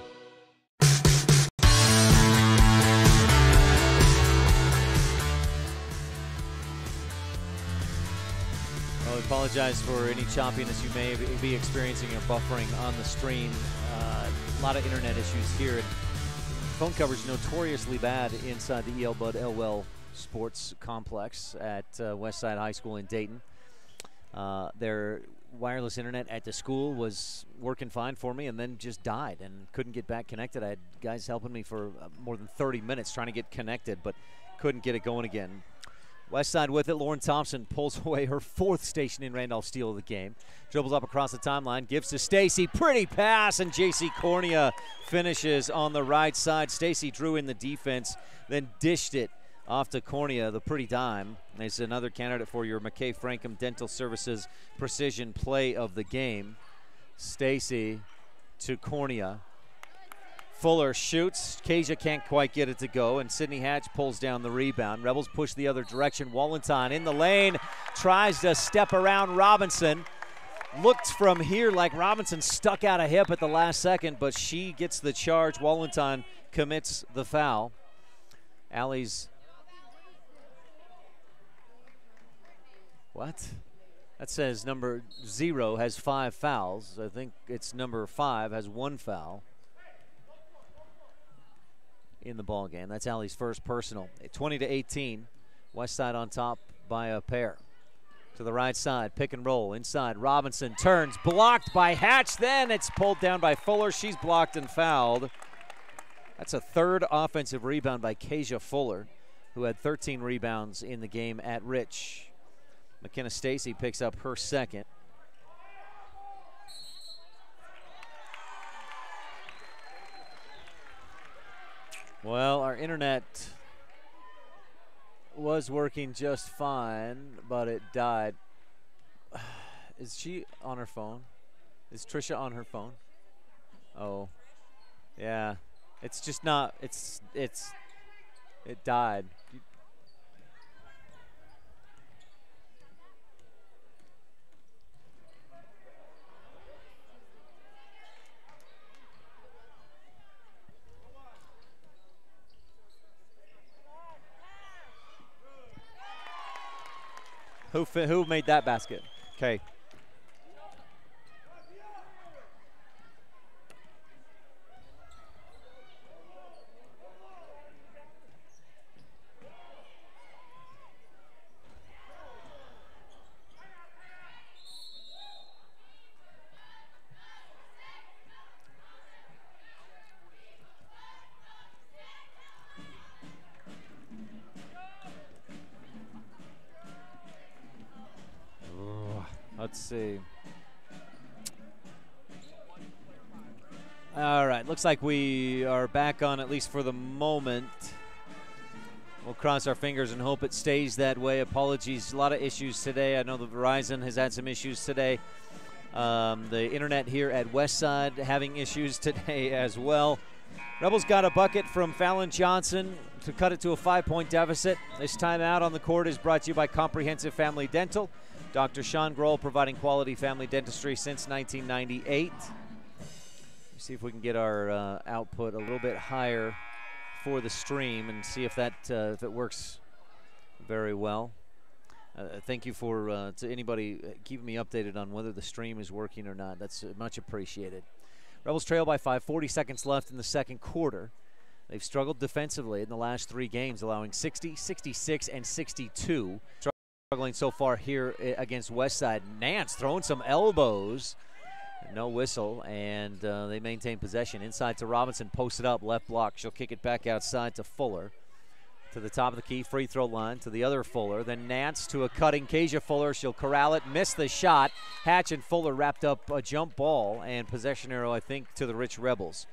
Well, we apologize for any choppiness you may be experiencing or buffering on the stream. A lot of internet issues here. Phone coverage notoriously bad inside the E.L. Bud Elwell Sports Complex at Westside High School in Dayton. Their wireless internet at the school was working fine for me and then just died and couldn't get back connected. I had guys helping me for more than 30 minutes trying to get connected, but couldn't get it going again. West Side with it. Lauren Thompson pulls away her 4th station in Randolph steal of the game. Dribbles up across the timeline, gives to Stacy. Pretty pass, and J.C. Cornea finishes on the right side. Stacy drew in the defense, then dished it off to Cornea, the pretty dime. There's another candidate for your McKay Frankham Dental Services Precision Play of the game. Stacy to Cornea. Fuller shoots. Kasia can't quite get it to go, and Sydney Hatch pulls down the rebound. Rebels push the other direction. Wallenstein in the lane, tries to step around Robinson. Looked from here like Robinson stuck out a hip at the last second, but she gets the charge. Wallenstein commits the foul. Allie's. What? That says number 0 has 5 fouls. I think it's number 5 has 1 foul in the ball game. That's Allie's first personal. 20-18. West Side on top by a pair. To the right side, pick and roll. Inside, Robinson turns, blocked by Hatch. Then it's pulled down by Fuller. She's blocked and fouled. That's a 3rd offensive rebound by Kasia Fuller, who had 13 rebounds in the game at Rich. McKenna Stacy picks up her 2nd. Well, our internet was working just fine, but it died. Is she on her phone? Is Trisha on her phone? Oh, yeah. It's just not, it died. Who made that basket? Okay. Let's see. All right, looks like we are back on, at least for the moment. We'll cross our fingers and hope it stays that way. Apologies, a lot of issues today. I know the Verizon has had some issues today. The internet here at Westside having issues today as well. Rebels got a bucket from Fallon Johnson to cut it to a 5-point deficit. This timeout on the court is brought to you by Comprehensive Family Dental. Dr. Sean Grohl providing quality family dentistry since 1998. Let's see if we can get our output a little bit higher for the stream and see if that if it works very well. Thank you for to anybody keeping me updated on whether the stream is working or not. That's much appreciated. Rebels trail by 5, 40 seconds left in the second quarter. They've struggled defensively in the last 3 games, allowing 60, 66, and 62. Struggling so far here against Westside. Nance throwing some elbows. No whistle, and they maintain possession. Inside to Robinson, posted up, left block. She'll kick it back outside to Fuller. To the top of the key, free throw line, to the other Fuller. Then Nance to a cutting Kasia Fuller. She'll corral it, miss the shot. Hatch and Fuller wrapped up a jump ball, and possession arrow, I think, to the Rich Rebels.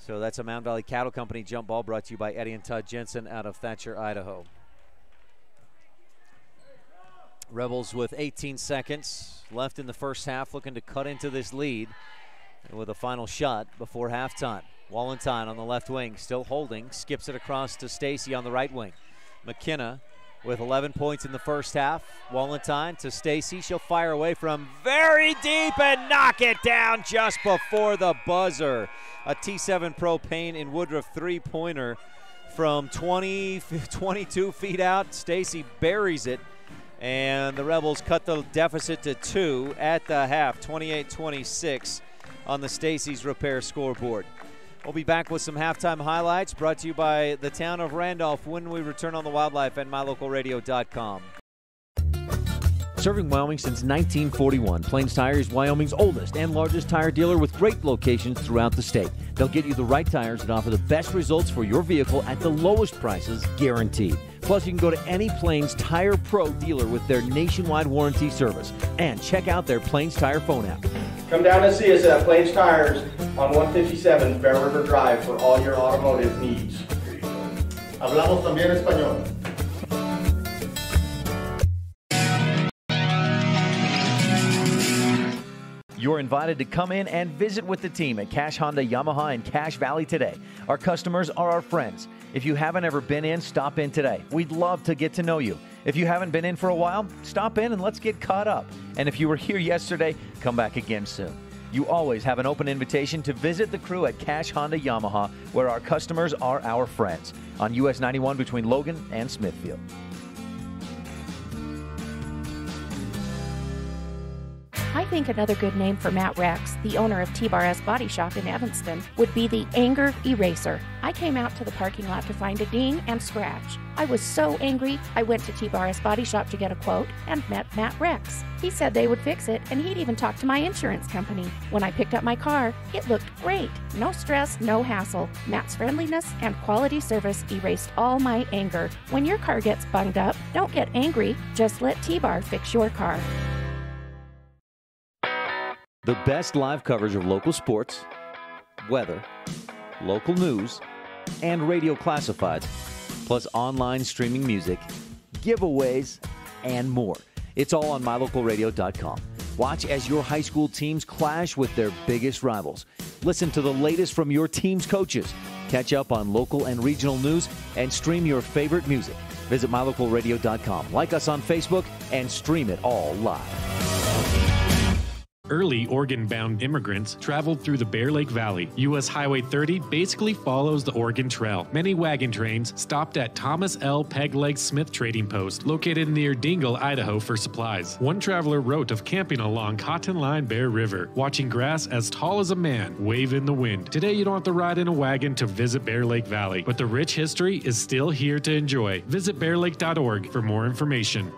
So that's a Mound Valley Cattle Company jump ball brought to you by Eddie and Todd Jensen out of Thatcher, Idaho. Rebels with 18 seconds left in the first half, looking to cut into this lead with a final shot before halftime. Wallenstein on the left wing, still holding, skips it across to Stacy on the right wing. McKenna with 11 points in the first half. Wallenstein to Stacy. She'll fire away from very deep and knock it down just before the buzzer. A T7 Pro Pain in Woodruff three-pointer from 22 feet out. Stacy buries it. And the Rebels cut the deficit to 2 at the half, 28-26 on the Stacy's Repair scoreboard. We'll be back with some halftime highlights brought to you by the town of Randolph when we return on the Wildlife and MyLocalRadio.com. Serving Wyoming since 1941, Plains Tire is Wyoming's oldest and largest tire dealer with great locations throughout the state. They'll get you the right tires that offer the best results for your vehicle at the lowest prices guaranteed. Plus, you can go to any Plains Tire Pro dealer with their nationwide warranty service. And check out their Plains Tire phone app. Come down and see us at Plains Tires on 157 Bear River Drive for all your automotive needs. Hablamos también español. You're invited to come in and visit with the team at Cache Honda Yamaha in Cache Valley today. Our customers are our friends. If you haven't ever been in, stop in today. We'd love to get to know you. If you haven't been in for a while, stop in and let's get caught up. And if you were here yesterday, come back again soon. You always have an open invitation to visit the crew at Cache Honda Yamaha, where our customers are our friends, on US 91 between Logan and Smithfield. I think another good name for Matt Rex, the owner of T-Bar Body Shop in Evanston, would be the Anger Eraser. I came out to the parking lot to find a ding and scratch. I was so angry, I went to T-Bar Body Shop to get a quote and met Matt Rex. He said they would fix it, and he'd even talk to my insurance company. When I picked up my car, it looked great. No stress, no hassle. Matt's friendliness and quality service erased all my anger. When your car gets bunged up, don't get angry. Just let T-Bar fix your car. The best live coverage of local sports, weather, local news, and radio classifieds, plus online streaming music, giveaways, and more. It's all on mylocalradio.com. Watch as your high school teams clash with their biggest rivals. Listen to the latest from your team's coaches. Catch up on local and regional news and stream your favorite music. Visit mylocalradio.com. Like us on Facebook and stream it all live. Early Oregon-bound immigrants traveled through the Bear Lake Valley. U.S. Highway 30 basically follows the Oregon Trail. Many wagon trains stopped at Thomas L. Pegleg Smith Trading Post, located near Dingle, Idaho, for supplies. One traveler wrote of camping along Cotton Line Bear River, watching grass as tall as a man wave in the wind. Today, you don't have to ride in a wagon to visit Bear Lake Valley, but the rich history is still here to enjoy. Visit bearlake.org for more information.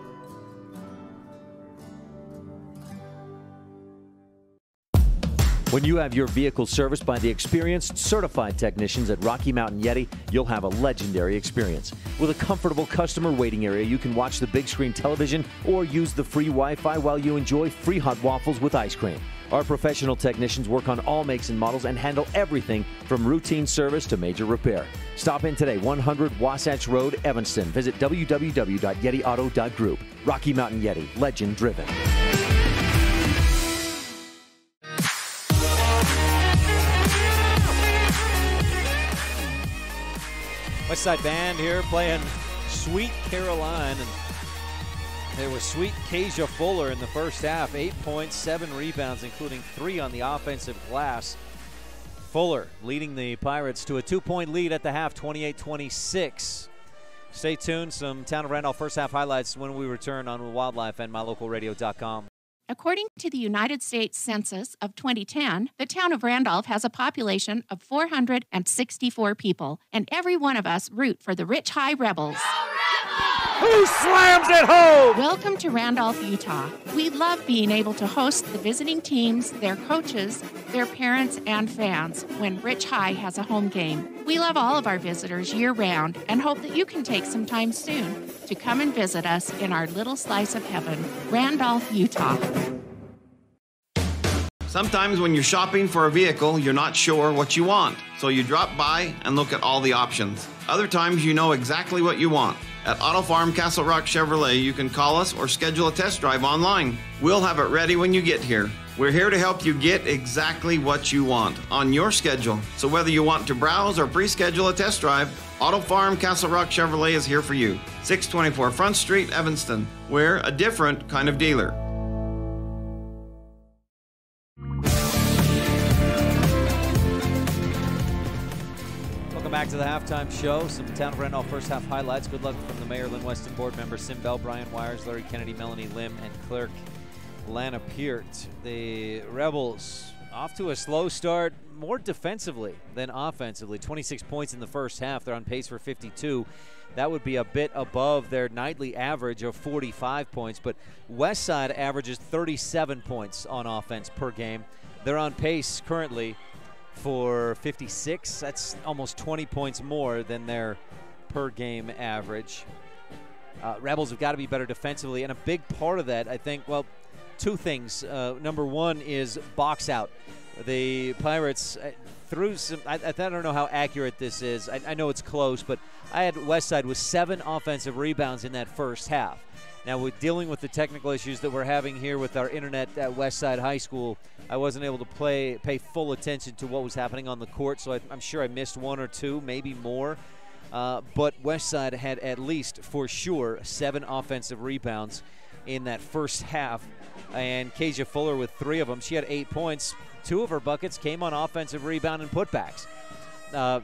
When you have your vehicle serviced by the experienced, certified technicians at Rocky Mountain Yeti, you'll have a legendary experience. With a comfortable customer waiting area, you can watch the big screen television or use the free Wi-Fi while you enjoy free hot waffles with ice cream. Our professional technicians work on all makes and models and handle everything from routine service to major repair. Stop in today, 100 Wasatch Road, Evanston. Visit www.yetiauto.group. Rocky Mountain Yeti, legend driven. Westside Band here playing Sweet Caroline. And there was Sweet Kasia Fuller in the first half. 8 points, 7 rebounds, including 3 on the offensive glass. Fuller leading the Pirates to a 2-point lead at the half, 28-26. Stay tuned. Some Town of Randolph first half highlights when we return on Wildlife and mylocalradio.com. According to the United States Census of 2010, the town of Randolph has a population of 464 people, and every one of us root for the Rich High Rebels. Who slams it home? Welcome to Randolph, Utah. We love being able to host the visiting teams, their coaches, their parents, and fans when Rich High has a home game. We love all of our visitors year-round and hope that you can take some time soon to come and visit us in our little slice of heaven, Randolph, Utah. Sometimes when you're shopping for a vehicle, you're not sure what you want, so you drop by and look at all the options. Other times you know exactly what you want. At Auto Farm Castle Rock Chevrolet, you can call us or schedule a test drive online. We'll have it ready when you get here. We're here to help you get exactly what you want on your schedule. So whether you want to browse or pre-schedule a test drive, Auto Farm Castle Rock Chevrolet is here for you. 624 Front Street, Evanston. We're a different kind of dealer. Back to the halftime show. Some Town of Randolph first half highlights. Good luck from the Mayor Lynn Weston board members Sim Bell, Brian Wires, Larry Kennedy, Melanie Lim, and clerk Lana Peart. The Rebels off to a slow start, more defensively than offensively. 26 points in the first half. They're on pace for 52. That would be a bit above their nightly average of 45 points, but Westside averages 37 points on offense per game. They're on pace currently for 56. That's almost 20 points more than their per game average. Rebels have got to be better defensively, and a big part of that, I think, well, two things. Number one is box out. The Pirates threw some, I don't know how accurate this is. I know it's close, but I had Westside with 7 offensive rebounds in that first half. Now, with dealing with the technical issues that we're having here with our internet at Westside High School, I wasn't able to pay full attention to what was happening on the court, so I'm sure I missed 1 or 2, maybe more. But Westside had at least, for sure, 7 offensive rebounds in that first half. And Kasia Fuller with 3 of them. She had 8 points. 2 of her buckets came on offensive rebound and putbacks.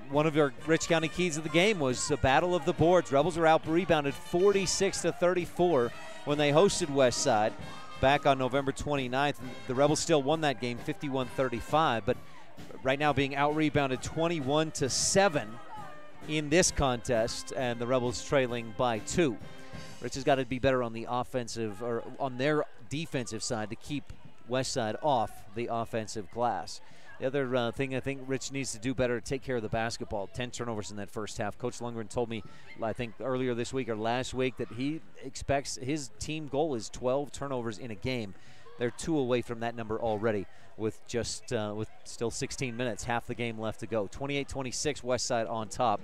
One of our Rich County keys of the game was a battle of the boards. Rebels are out-rebounded 46-34 when they hosted Westside back on November 29th. The Rebels still won that game 51-35, but right now being out-rebounded 21-7 in this contest, and the Rebels trailing by 2. Rich has got to be better on the offensive, or on their defensive side, to keep Westside off the offensive glass. The other thing I think Rich needs to do better to take care of the basketball. 10 turnovers in that first half. Coach Lundgren told me, I think earlier this week or last week, that he expects his team goal is 12 turnovers in a game. They're 2 away from that number already with just with still 16 minutes, half the game left to go. 28-26, Westside on top.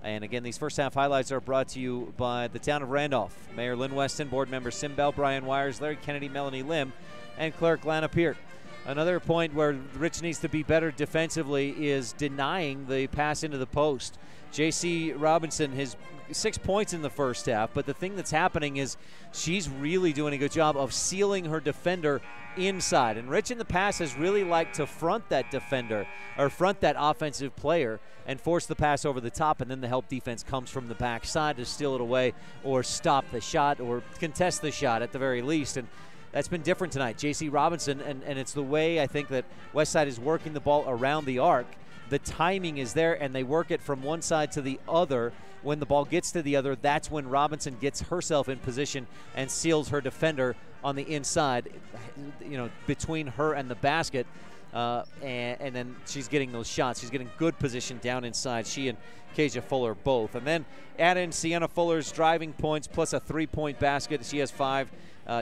And again, these first half highlights are brought to you by the town of Randolph. Mayor Lynn Weston, board members Sim Bell, Brian Wires, Larry Kennedy, Melanie Lim, and Clerk Lana Peart. Another point where Rich needs to be better defensively is denying the pass into the post. J.C. Robinson has 6 points in the first half, but the thing that's happening is she's really doing a good job of sealing her defender inside. And Rich in the past has really liked to front that defender, or front that offensive player, and force the pass over the top, and then the help defense comes from the backside to steal it away or stop the shot or contest the shot at the very least. And that's been different tonight. J.C. Robinson, and it's the way I think that Westside is working the ball around the arc. The timing is there, and they work it from one side to the other. When the ball gets to the other, that's when Robinson gets herself in position and seals her defender on the inside, between her and the basket. And then she's getting those shots. She's getting good position down inside. She and Kasia Fuller both. And then add in Sienna Fuller's driving points plus a 3-point basket. She has 5.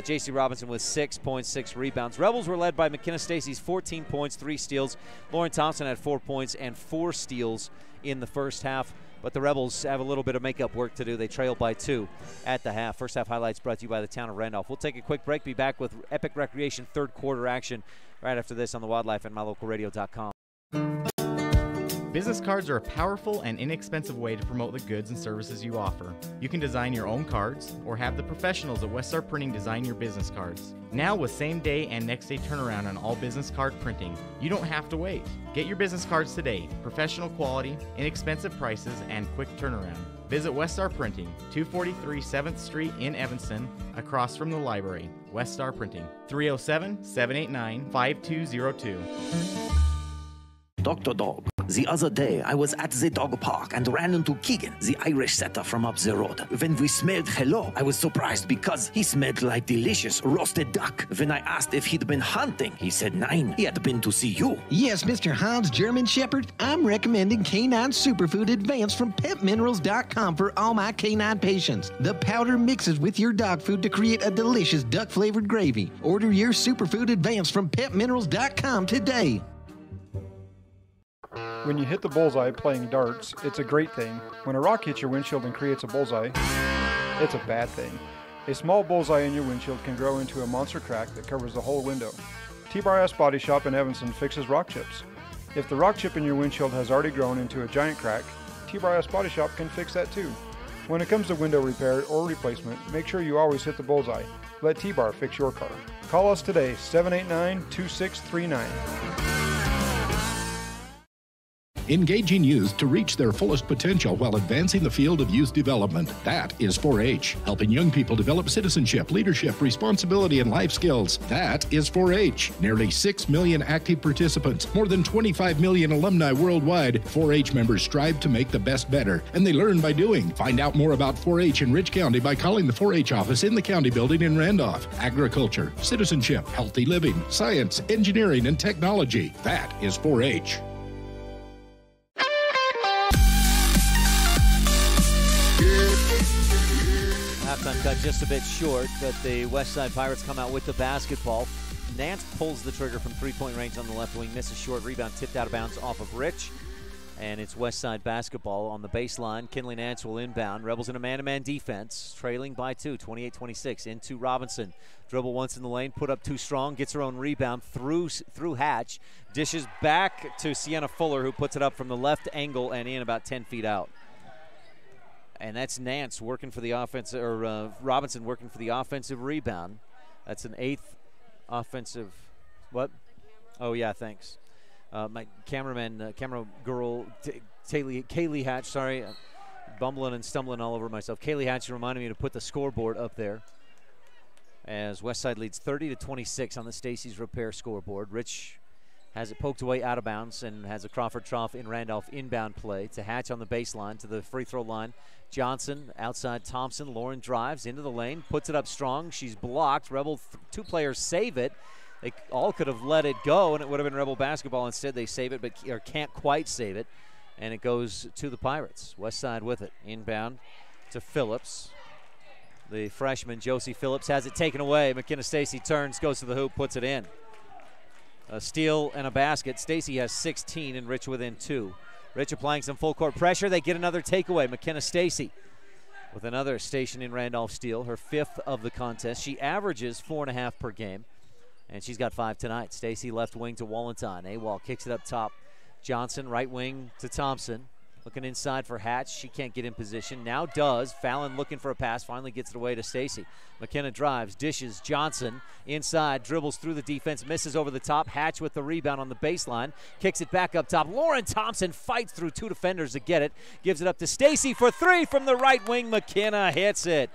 J.C. Robinson with 6 points, 6 rebounds. Rebels were led by McKenna Stacy's 14 points, 3 steals. Lauren Thompson had 4 points and 4 steals in the first half. But the Rebels have a little bit of makeup work to do. They trail by 2 at the half. First half highlights brought to you by the town of Randolph. We'll take a quick break. Be back with Epic Recreation third quarter action right after this on the Wildlife and MyLocalRadio.com. Business cards are a powerful and inexpensive way to promote the goods and services you offer. You can design your own cards or have the professionals at Weststar Printing design your business cards. Now with same-day and next-day turnaround on all business card printing, you don't have to wait. Get your business cards today. Professional quality, inexpensive prices, and quick turnaround. Visit Weststar Printing, 243 7th Street in Evanston, across from the library. Weststar Printing, 307-789-5202. Dr. Dog. The other day, I was at the dog park and ran into Keegan, the Irish setter from up the road. When we smelled hello, I was surprised because he smelled like delicious roasted duck. When I asked if he'd been hunting, he said nein, he had been to see you. Yes, Mr. Hans German Shepherd, I'm recommending Canine Superfood Advanced from PetMinerals.com for all my canine patients. The powder mixes with your dog food to create a delicious duck-flavored gravy. Order your Superfood Advanced from PetMinerals.com today. When you hit the bullseye playing darts, it's a great thing. When a rock hits your windshield and creates a bullseye, it's a bad thing. A small bullseye in your windshield can grow into a monster crack that covers the whole window. T-Bar Body Shop in Evanston fixes rock chips. If the rock chip in your windshield has already grown into a giant crack, T-Bar Body Shop can fix that too. When it comes to window repair or replacement, make sure you always hit the bullseye. Let T-Bar fix your car. Call us today, 789-2639. Engaging youth to reach their fullest potential while advancing the field of youth development. That is 4-H. Helping young people develop citizenship, leadership, responsibility, and life skills. That is 4-H. Nearly 6 million active participants, more than 25 million alumni worldwide. 4-H members strive to make the best better, and they learn by doing. Find out more about 4-H in Rich County by calling the 4-H office in the county building in Randolph. Agriculture, citizenship, healthy living, science, engineering, and technology. That is 4-H. Halftime cut just a bit short, but the Westside Pirates come out with the basketball. Nance pulls the trigger from three-point range on the left wing, misses short, rebound tipped out of bounds off of Rich. And it's Westside basketball on the baseline. Kinley Nance will inbound. Rebels in a man-to-man defense, trailing by 2, 28-26. Into Robinson. Dribble once in the lane, put up too strong, gets her own rebound through Hatch. Dishes back to Sienna Fuller, who puts it up from the left angle and in about 10 feet out. And that's Nance working for the offense, or Robinson working for the offensive rebound. That's an 8th offensive, what? Oh, yeah, thanks. My cameraman, camera girl, Kaylee Hatch, sorry, bumbling and stumbling all over myself. Kaylee Hatch reminded me to put the scoreboard up there as Westside leads 30-26 on the Stacy's Repair scoreboard. Rich has it poked away out of bounds and has a Crawford Trough in Randolph inbound play to Hatch on the baseline to the free throw line. Johnson outside Thompson. Lauren drives into the lane, puts it up strong. She's blocked. Rebel two players save it. They all could have let it go, and it would have been Rebel basketball. Instead, they save it, but can't quite save it, and it goes to the Pirates. Westside with it. Inbound to Phillips. The freshman, Josie Phillips, has it taken away. McKenna Stacy turns, goes to the hoop, puts it in. A steal and a basket. Stacy has 16 and Rich within 2. Rich applying some full court pressure. They get another takeaway. McKenna Stacy with another station in Randolph steal, her 5th of the contest. She averages 4.5 per game. And she's got 5 tonight. Stacy left wing to Wallenton. AWOL kicks it up top. Johnson right wing to Thompson. Looking inside for Hatch. She can't get in position. Now does. Fallon looking for a pass. Finally gets it away to Stacy. McKenna drives. Dishes. Johnson inside. Dribbles through the defense. Misses over the top. Hatch with the rebound on the baseline. Kicks it back up top. Lauren Thompson fights through 2 defenders to get it. Gives it up to Stacy for 3 from the right wing. McKenna hits it.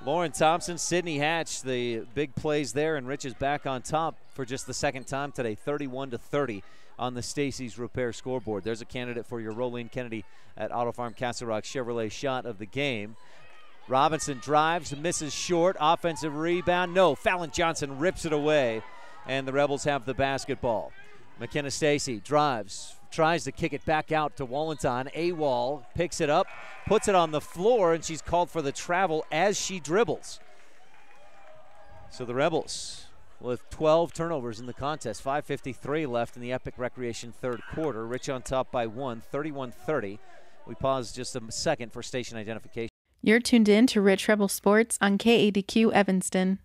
Lauren Thompson, Sydney Hatch, the big plays there, and Rich is back on top for just the 2nd time today, 31-30 on the Stacy's Repair scoreboard. There's a candidate for your Rolene Kennedy at Auto Farm Castle Rock Chevrolet shot of the game. Robinson drives, misses short, offensive rebound. No, Fallon Johnson rips it away, and the Rebels have the basketball. McKenna Stacy drives, tries to kick it back out to Wallenton. AWOL picks it up, puts it on the floor, and she's called for the travel as she dribbles. So the Rebels with 12 turnovers in the contest, 5:53 left in the Epic Recreation 3rd quarter. Rich on top by 1, 31-30. We pause just a second for station identification. You're tuned in to Rich Rebel Sports on KADQ Evanston.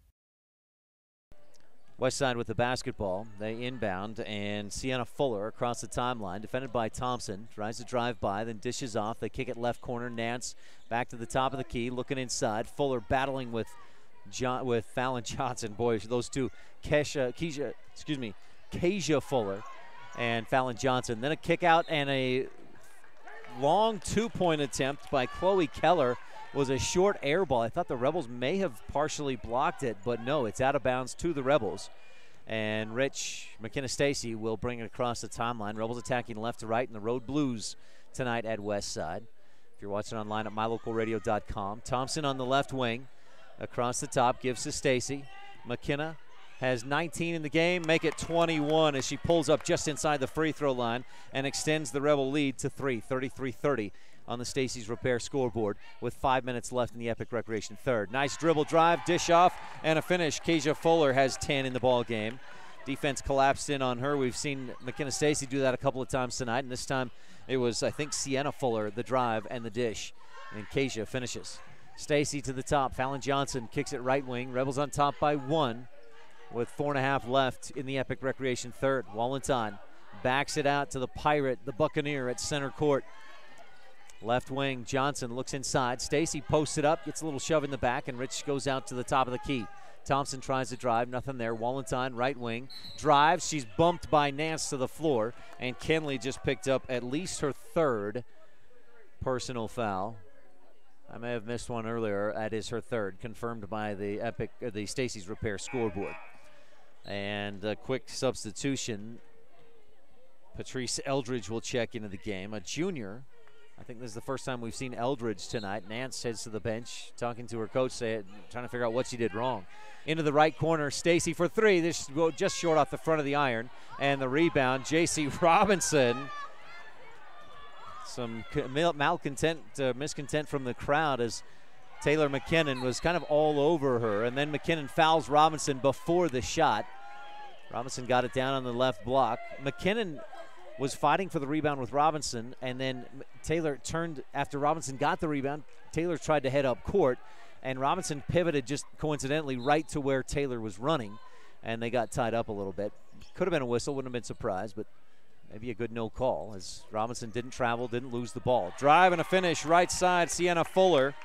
Westside with the basketball. They inbound, and Sienna Fuller across the timeline, defended by Thompson. Tries to drive by, then dishes off. They kick it left corner. Nance back to the top of the key, looking inside. Fuller battling with Fallon Johnson. Boy, those two, Keisha Fuller and Fallon Johnson. Then a kick out and a long 2-point attempt by Chloe Keller. Was a short air ball. I thought the Rebels may have partially blocked it, but no, it's out of bounds to the Rebels. And Rich, McKenna Stacy will bring it across the timeline. Rebels attacking left to right in the Road Blues tonight at Westside. If you're watching online at mylocalradio.com. Thompson on the left wing. Across the top, gives to Stacy. McKenna has 19 in the game, make it 21 as she pulls up just inside the free throw line and extends the Rebel lead to 3, 33-30. On the Stacy's Repair scoreboard with 5 minutes left in the Epic Recreation 3rd. Nice dribble drive, dish off, and a finish. Keisha Fuller has 10 in the ball game. Defense collapsed in on her. We've seen McKenna Stacy do that a couple of times tonight, and this time it was, I think, Sienna Fuller, the drive and the dish. And Keisha finishes. Stacy to the top. Fallon Johnson kicks it right wing. Rebels on top by 1 with 4.5 left in the Epic Recreation 3rd. Wallenton backs it out to the Pirate, the Buccaneer at center court. Left wing, Johnson looks inside. Stacy posts it up, gets a little shove in the back, and Rich goes out to the top of the key. Thompson tries to drive, nothing there. Wallenton, right wing, drives. She's bumped by Nance to the floor, and Kenley just picked up at least her 3rd personal foul. I may have missed one earlier. That is her 3rd, confirmed by the Stacy's Repair scoreboard. And a quick substitution. Patrice Eldridge will check into the game, a junior. I think this is the first time we've seen Eldridge tonight. Nance heads to the bench, talking to her coach, trying to figure out what she did wrong. Into the right corner, Stacy for 3. This will go just short off the front of the iron. And the rebound, J.C. Robinson. Some miscontent from the crowd as Taylor McKinnon was kind of all over her, and then McKinnon fouls Robinson before the shot. Robinson got it down on the left block. McKinnon was fighting for the rebound with Robinson, and then Taylor turned after Robinson got the rebound. Taylor tried to head up court, and Robinson pivoted just coincidentally right to where Taylor was running, and they got tied up a little bit. Could have been a whistle, wouldn't have been surprised, but maybe a good no call as Robinson didn't travel, didn't lose the ball. Drive and a finish right side, Sienna Fuller.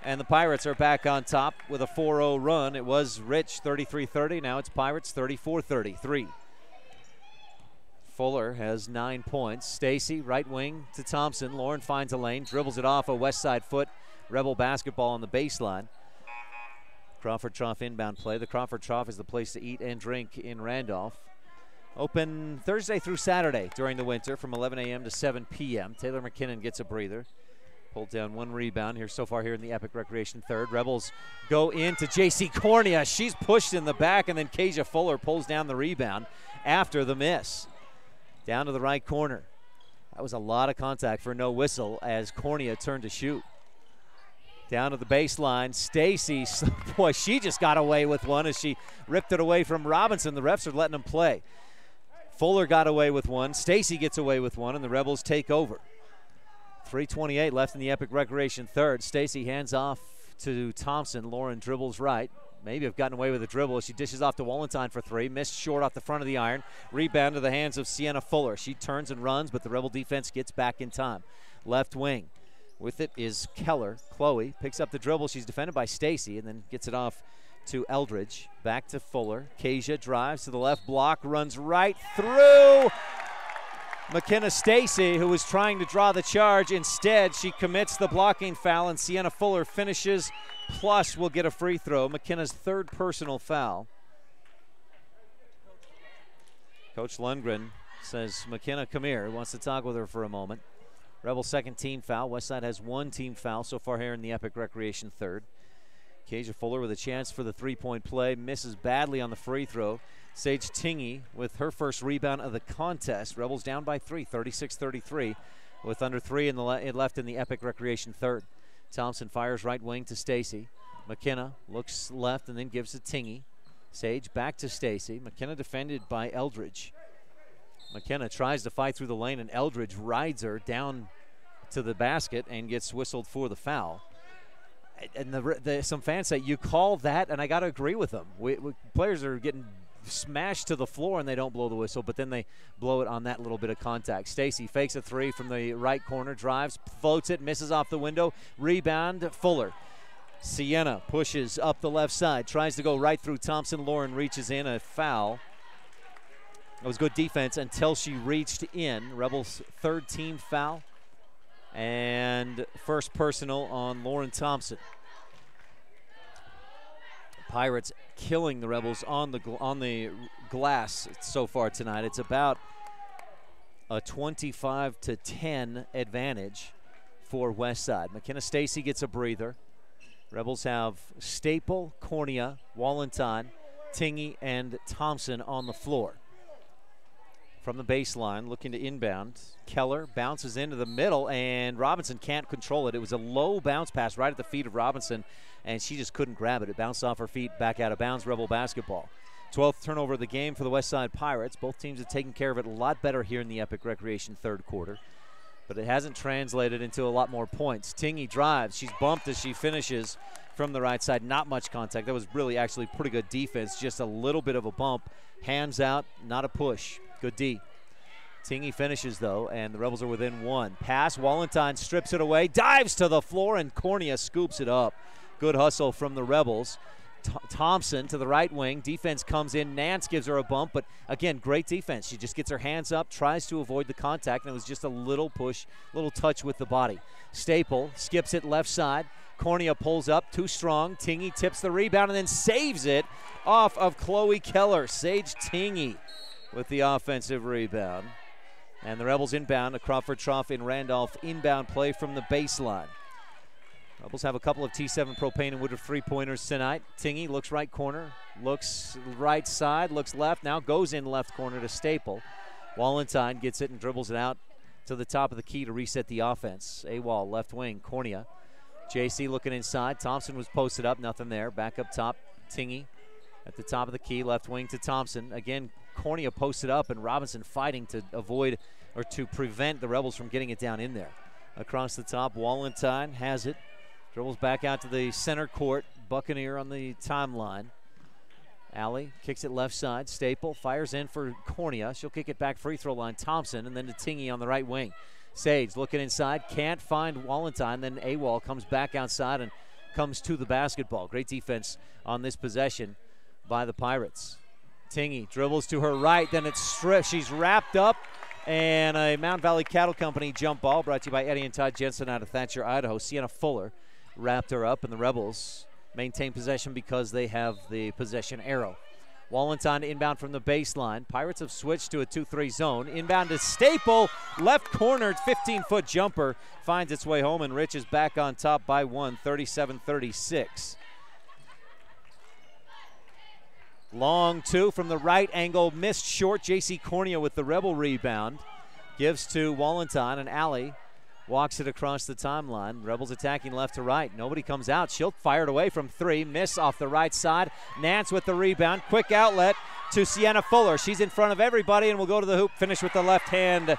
And the Pirates are back on top with a 4-0 run. It was Rich 33-30. Now it's Pirates 34-33. Fuller has 9 points. Stacy, right wing to Thompson. Lauren finds a lane, dribbles it off a west side foot. Rebel basketball on the baseline. Crawford Trough inbound play. The Crawford Trough is the place to eat and drink in Randolph. Open Thursday through Saturday during the winter from 11 a.m. to 7 p.m. Taylor McKinnon gets a breather. Pulled down 1 rebound here so far here in the Epic Recreation third. Rebels go into J.C. Cornea. She's pushed in the back, and then Kasia Fuller pulls down the rebound after the miss. Down to the right corner. That was a lot of contact for no whistle as Cornea turned to shoot. Down to the baseline. Stacy, boy, she just got away with one as she ripped it away from Robinson. The refs are letting them play. Fuller got away with one. Stacy gets away with one, and the Rebels take over. 3:28 left in the Epic Recreation third. Stacy hands off to Thompson. Lauren dribbles right. Maybe have gotten away with a dribble. She dishes off to Wallenstein for 3. Missed short off the front of the iron. Rebound to the hands of Sienna Fuller. She turns and runs, but the Rebel defense gets back in time. Left wing. With it is Keller. Chloe picks up the dribble. She's defended by Stacy and then gets it off to Eldridge. Back to Fuller. Kasia drives to the left block. Runs right through McKenna Stacy, who was trying to draw the charge. Instead, she commits the blocking foul, and Sienna Fuller finishes, plus will get a free throw. McKenna's 3rd personal foul. Coach Lundgren says, McKenna, come here. He wants to talk with her for a moment. Rebel 2nd team foul. Westside has 1 team foul so far here in the Epic Recreation third. Kasia Fuller with a chance for the 3-point play. Misses badly on the free throw. Sage Tingy with her first rebound of the contest. Rebels down by 3, 36-33, with under 3 left in the Epic Recreation third. Thompson fires right wing to Stacy. McKenna looks left and then gives to Tingy. Sage back to Stacy. McKenna defended by Eldridge. McKenna tries to fight through the lane, and Eldridge rides her down to the basket and gets whistled for the foul. And some fans say, you call that, and I got to agree with them. Players are getting smashed to the floor and they don't blow the whistle, but then they blow it on that little bit of contact. Stacy fakes a 3 from the right corner, drives, floats it, misses off the window. Rebound, Fuller. Sienna pushes up the left side, tries to go right through Thompson. Lauren reaches in, a foul. It was good defense until she reached in. Rebels' 3rd team foul and 1st personal on Lauren Thompson. Pirates killing the Rebels on the glass so far tonight. It's about a 25-10 advantage for Westside. McKenna Stacy gets a breather. Rebels have Staple, Cornea, Wallenstein, Tingy, and Thompson on the floor. From the baseline, looking to inbound. Keller bounces into the middle, and Robinson can't control it. It was a low bounce pass right at the feet of Robinson, and she just couldn't grab it. It bounced off her feet, back out of bounds. Rebel basketball. 12th turnover of the game for the Westside Pirates. Both teams have taken care of it a lot better here in the Epic Recreation third quarter, but it hasn't translated into a lot more points. Tingy drives. She's bumped as she finishes from the right side. Not much contact. That was really actually pretty good defense. Just a little bit of a bump. Hands out, not a push. Good D. Tingy finishes, though, and the Rebels are within 1. Pass, Wallenstein strips it away, dives to the floor, and Cornea scoops it up. Good hustle from the Rebels. Thompson to the right wing. Defense comes in. Nance gives her a bump, but again, great defense. She just gets her hands up, tries to avoid the contact, and it was just a little push, little touch with the body. Staple skips it left side. Cornea pulls up, too strong. Tingy tips the rebound and then saves it off of Chloe Keller. Sage Tingy with the offensive rebound. And the Rebels inbound to Crawford Trough in Randolph. Inbound play from the baseline. Rebels have a couple of T7 propane and Woodruff 3-pointers tonight. Tingy looks right corner, looks right side, looks left, now goes in left corner to Staple. Wallenstein gets it and dribbles it out to the top of the key to reset the offense. AWOL left wing, Cornea JC looking inside. Thompson was posted up, nothing there. Back up top, Tingy at the top of the key, left wing to Thompson. Again, Cornea posted up, and Robinson fighting to avoid or to prevent the Rebels from getting it down in there. Across the top, Wallenstein has it. Dribbles back out to the center court. Buccaneer on the timeline. Alley kicks it left side. Staple fires in for Cornea. She'll kick it back free throw line. Thompson, and then to Tingy on the right wing. Sage looking inside, can't find Wallenstein. Then AWOL comes back outside and comes to the basketball. Great defense on this possession by the Pirates. Tingy dribbles to her right, then it's stripped. She's wrapped up, and a Mount Valley Cattle Company jump ball brought to you by Eddie and Todd Jensen out of Thatcher, Idaho. Sienna Fuller wrapped her up, and the Rebels maintain possession because they have the possession arrow. Wallenstein inbound from the baseline. Pirates have switched to a 2-3 zone. Inbound to Staple, left corner, 15-foot jumper. Finds its way home, and Rich is back on top by one, 37-36. Long two from the right angle, missed short. J.C. Cornea with the Rebel rebound. Gives to Wallenstein, and Alley walks it across the timeline. Rebels attacking left to right. Nobody comes out. She'll fire it away from three. Miss off the right side. Nance with the rebound. Quick outlet to Sienna Fuller. She's in front of everybody and will go to the hoop. Finish with the left hand.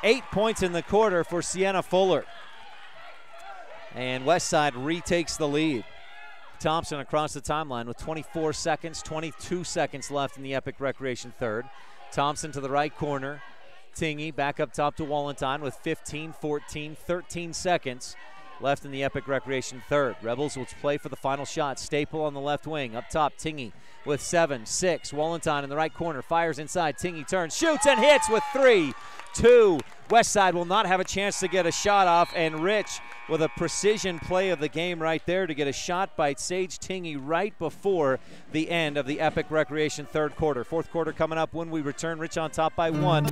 8 points in the quarter for Sienna Fuller. And Westside retakes the lead. Thompson across the timeline with 24 seconds, 22 seconds left in the Epic Recreation third. Thompson to the right corner. Tingy back up top to Wallenstein with 15, 14, 13 seconds left in the Epic Recreation third. Rebels will play for the final shot. Staple on the left wing. Up top, Tingy with 7, 6. Wallenstein in the right corner. Fires inside. Tingy turns, shoots, and hits with 3, 2. Westside will not have a chance to get a shot off, and Rich with a precision play of the game right there to get a shot by Sage Tingy right before the end of the Epic Recreation third quarter. Fourth quarter coming up when we return. Rich on top by 1.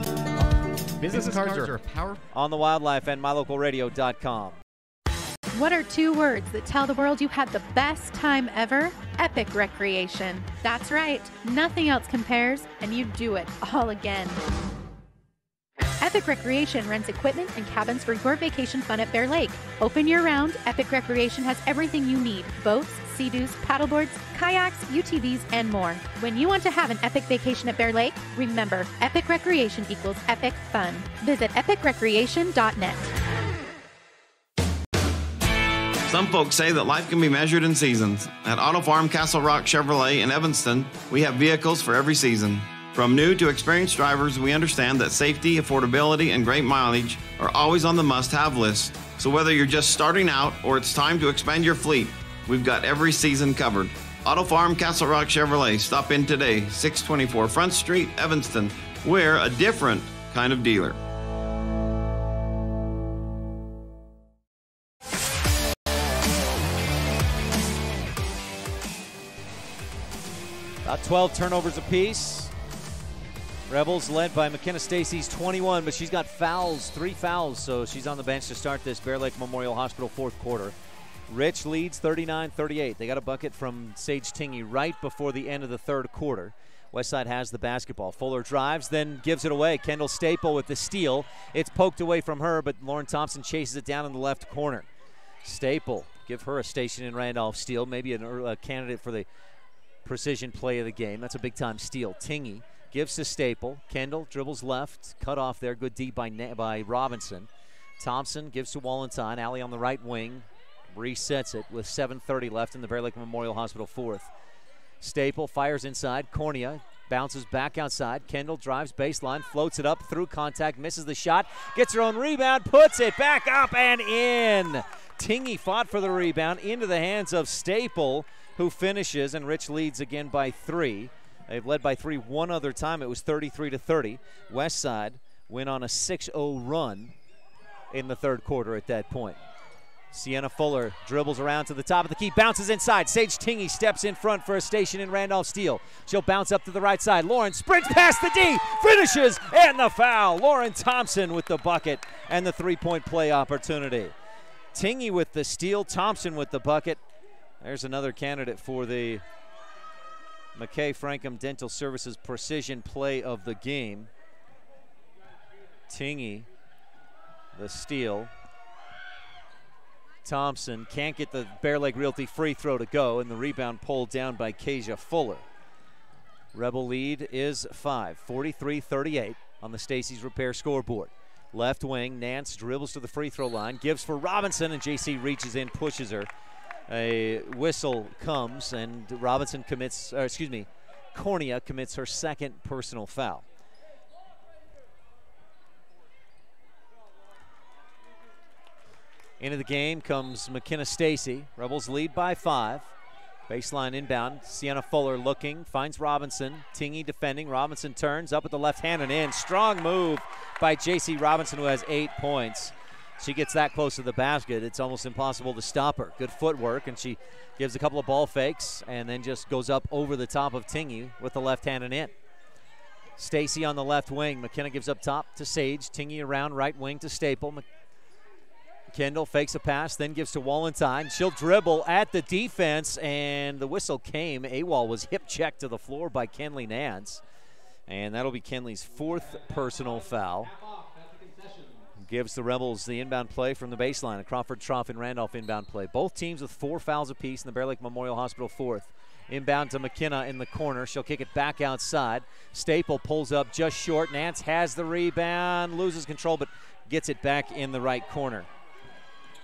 Business cards are power on the Wildlife and mylocalradio.com. What are 2 words that tell the world you had the best time ever? Epic Recreation. That's right. Nothing else compares, and you do it all again. Epic Recreation rents equipment and cabins for your vacation fun at Bear Lake. Open year-round, Epic Recreation has everything you need. Boats, Sea-Doos, paddleboards, kayaks, UTVs, and more. When you want to have an epic vacation at Bear Lake, remember, Epic Recreation equals epic fun. Visit epicrecreation.net. Some folks say that life can be measured in seasons. At Auto Farm Castle Rock Chevrolet in Evanston, we have vehicles for every season. From new to experienced drivers, we understand that safety, affordability, and great mileage are always on the must-have list. So whether you're just starting out or it's time to expand your fleet, we've got every season covered. Auto Farm Castle Rock Chevrolet. Stop in today, 624 Front Street, Evanston. We're a different kind of dealer. About 12 turnovers apiece. Rebels led by McKenna Stacy's 21, but she's got fouls, 3 fouls, so she's on the bench to start this Bear Lake Memorial Hospital fourth quarter. Rich leads 39-38. They got a bucket from Sage Tingy right before the end of the third quarter. Westside has the basketball. Fuller drives, then gives it away. Kendall Staple with the steal. It's poked away from her, but Lauren Thompson chases it down in the left corner. Staple, give her a station in Randolph steal, maybe a candidate for the precision play of the game. That's a big-time steal. Tingy gives to Staple. Kendall dribbles left, cut off there. Good D by Robinson. Thompson gives to Wallenstein. Alley on the right wing. Resets it with 7:30 left in the Bear Lake Memorial Hospital fourth. Staple fires inside. Cornea bounces back outside. Kendall drives baseline, floats it up through contact, misses the shot, gets her own rebound, puts it back up and in. Tingy fought for the rebound into the hands of Staple, who finishes, and Rich leads again by 3. They've led by 3 one other time. It was 33-30. Westside went on a 6-0 run in the third quarter at that point. Sienna Fuller dribbles around to the top of the key, bounces inside. Sage Tingy steps in front for a station in Randolph Steele. She'll bounce up to the right side. Lauren sprints past the D, finishes, and the foul. Lauren Thompson with the bucket and the three-point play opportunity. Tingy with the steal, Thompson with the bucket. There's another candidate for the McKay Frankham Dental Services precision play of the game. Tingy, the steal. Thompson can't get the Bear Lake Realty free throw to go, and the rebound pulled down by Kasia Fuller. Rebel lead is 5, 43-38 on the Stacy's Repair scoreboard. Left wing, Nance dribbles to the free throw line, gives for Robinson, and JC reaches in, pushes her. A whistle comes, and Robinson commits, Cornea commits her second personal foul. Into the game comes McKenna Stacy. Rebels lead by 5. Baseline inbound. Sienna Fuller looking, finds Robinson. Tingy defending. Robinson turns up with the left hand and in. Strong move by J.C. Robinson, who has 8 points. She gets that close to the basket, it's almost impossible to stop her. Good footwork, and she gives a couple of ball fakes and then just goes up over the top of Tingy with the left hand and in. Stacy on the left wing. McKenna gives up top to Sage. Tingy around right wing to Staple. Kendall fakes a pass, then gives to Wallenstein. She'll dribble at the defense, and the whistle came. AWOL was hip checked to the floor by Kenley Nance, and that'll be Kenley's 4th personal foul. Gives the Rebels the inbound play from the baseline. A Crawford Trough and Randolph inbound play. Both teams with 4 fouls apiece in the Bear Lake Memorial Hospital 4th. Inbound to McKenna in the corner. She'll kick it back outside. Staple pulls up just short. Nance has the rebound, loses control, but gets it back in the right corner.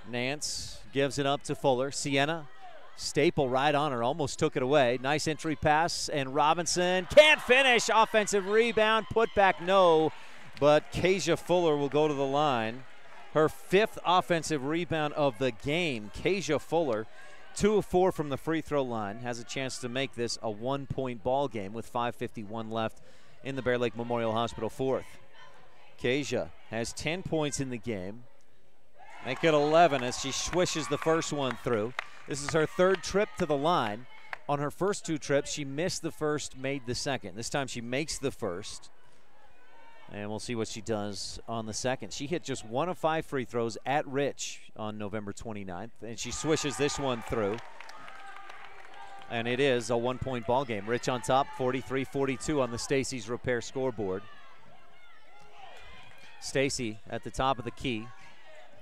Nance gives it up to Fuller. Sienna, Staple right on her, almost took it away. Nice entry pass, and Robinson can't finish. Offensive rebound, put back, no. But Kasia Fuller will go to the line. Her 5th offensive rebound of the game. Kasia Fuller, 2 of 4 from the free throw line, has a chance to make this a 1-point ball game with 5:51 left in the Bear Lake Memorial Hospital 4th. Kasia has 10 points in the game. Make it 11 as she swishes the first one through. This is her 3rd trip to the line. On her first 2 trips, she missed the first, made the second. This time she makes the first. And we'll see what she does on the second. She hit just 1 of 5 free throws at Rich on November 29th, and she swishes this one through. And it is a 1-point ball game. Rich on top, 43-42 on the Stacy's Repair scoreboard. Stacy at the top of the key.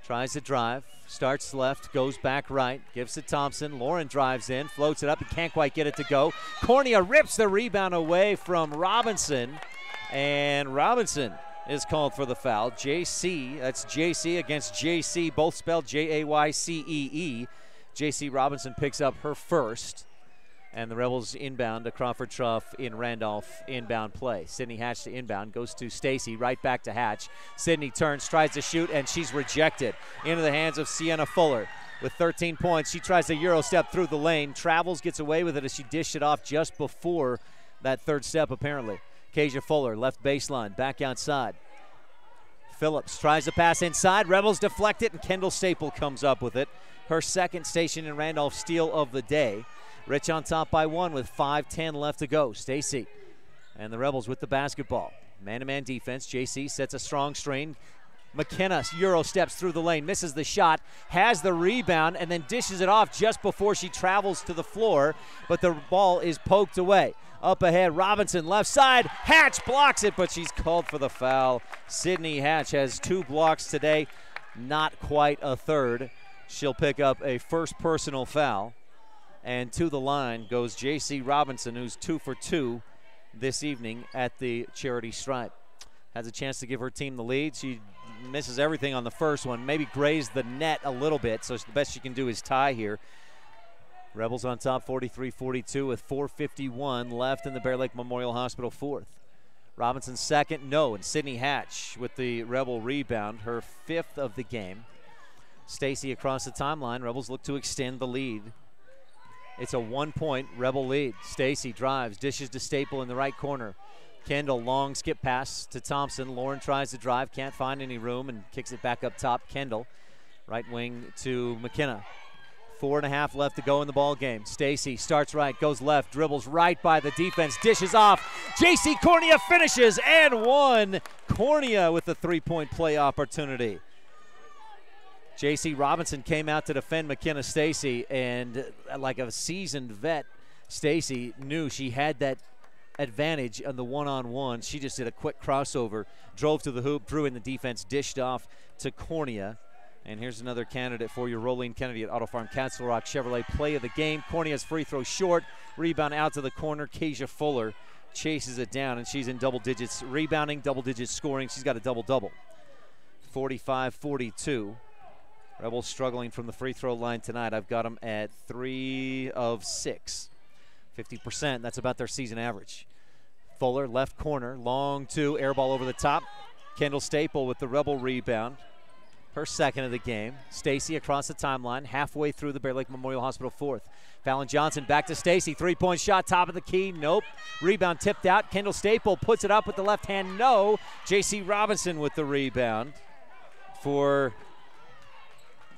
Tries to drive, starts left, goes back right, gives to Thompson. Lauren drives in, floats it up, and can't quite get it to go. Cornea rips the rebound away from Robinson. And Robinson is called for the foul. JC, that's JC against JC, both spelled Jaycee. JC Robinson picks up her first. And the Rebels inbound to Crawford Trough in Randolph inbound play. Sydney Hatch to inbound, goes to Stacy, right back to Hatch. Sydney turns, tries to shoot, and she's rejected. Into the hands of Sienna Fuller. With 13 points, she tries to Euro step through the lane. Travels, gets away with it as she dished it off just before that 3rd step, apparently. Kasia Fuller, left baseline, back outside. Phillips tries to pass inside. Rebels deflect it, and Kendall Staple comes up with it. Her 2nd Station and Randolph steal of the day. Rich on top by 1 with 5:10 left to go. Stacy and the Rebels with the basketball. Man-to-man defense. JC sets a strong screen. McKenna Euro steps through the lane, misses the shot, has the rebound, and then dishes it off just before she travels to the floor, but the ball is poked away. Up ahead, Robinson left side. Hatch blocks it, but she's called for the foul. Sydney Hatch has 2 blocks today, not quite a 3rd. She'll pick up a 1st personal foul. And to the line goes J.C. Robinson, who's 2 for 2 this evening at the charity stripe. Has a chance to give her team the lead. She misses everything on the first one, maybe grazed the net a little bit, so the best she can do is tie here. Rebels on top 43-42 with 4:51 left in the Bear Lake Memorial Hospital 4th. Robinson's 2nd, no, and Sydney Hatch with the Rebel rebound, her 5th of the game. Stacy across the timeline. Rebels look to extend the lead. It's a 1-point Rebel lead. Stacy drives, dishes to Staple in the right corner. Kendall, long skip pass to Thompson. Lauren tries to drive, can't find any room, and kicks it back up top. Kendall, right wing to McKenna. 4.5 left to go in the ball game. Stacy starts right, goes left, dribbles right by the defense, dishes off. JC Cornea finishes and 1. Cornea with the 3-point play opportunity. J.C. Robinson came out to defend McKenna Stacy, and like a seasoned vet, Stacy knew she had that advantage on the one-on-one. She just did a quick crossover, drove to the hoop, drew in the defense, dished off to Cornea. And here's another candidate for your Rolene Kennedy at Auto Farm Castle Rock Chevrolet. Play of the game. Cornea's free throw short. Rebound out to the corner. Kasia Fuller chases it down, and she's in double digits rebounding, double digits scoring. She's got a double-double. 45-42. Rebels struggling from the free throw line tonight. I've got them at 3 of 6. 50%. That's about their season average. Fuller, left corner, long two, air ball over the top. Kendall Staple with the Rebel rebound. Her second of the game. Stacy across the timeline, halfway through the Bear Lake Memorial Hospital fourth. Fallon Johnson back to Stacy, three-point shot, top of the key, nope. Rebound tipped out. Kendall Staple puts it up with the left hand, no. J.C. Robinson with the rebound for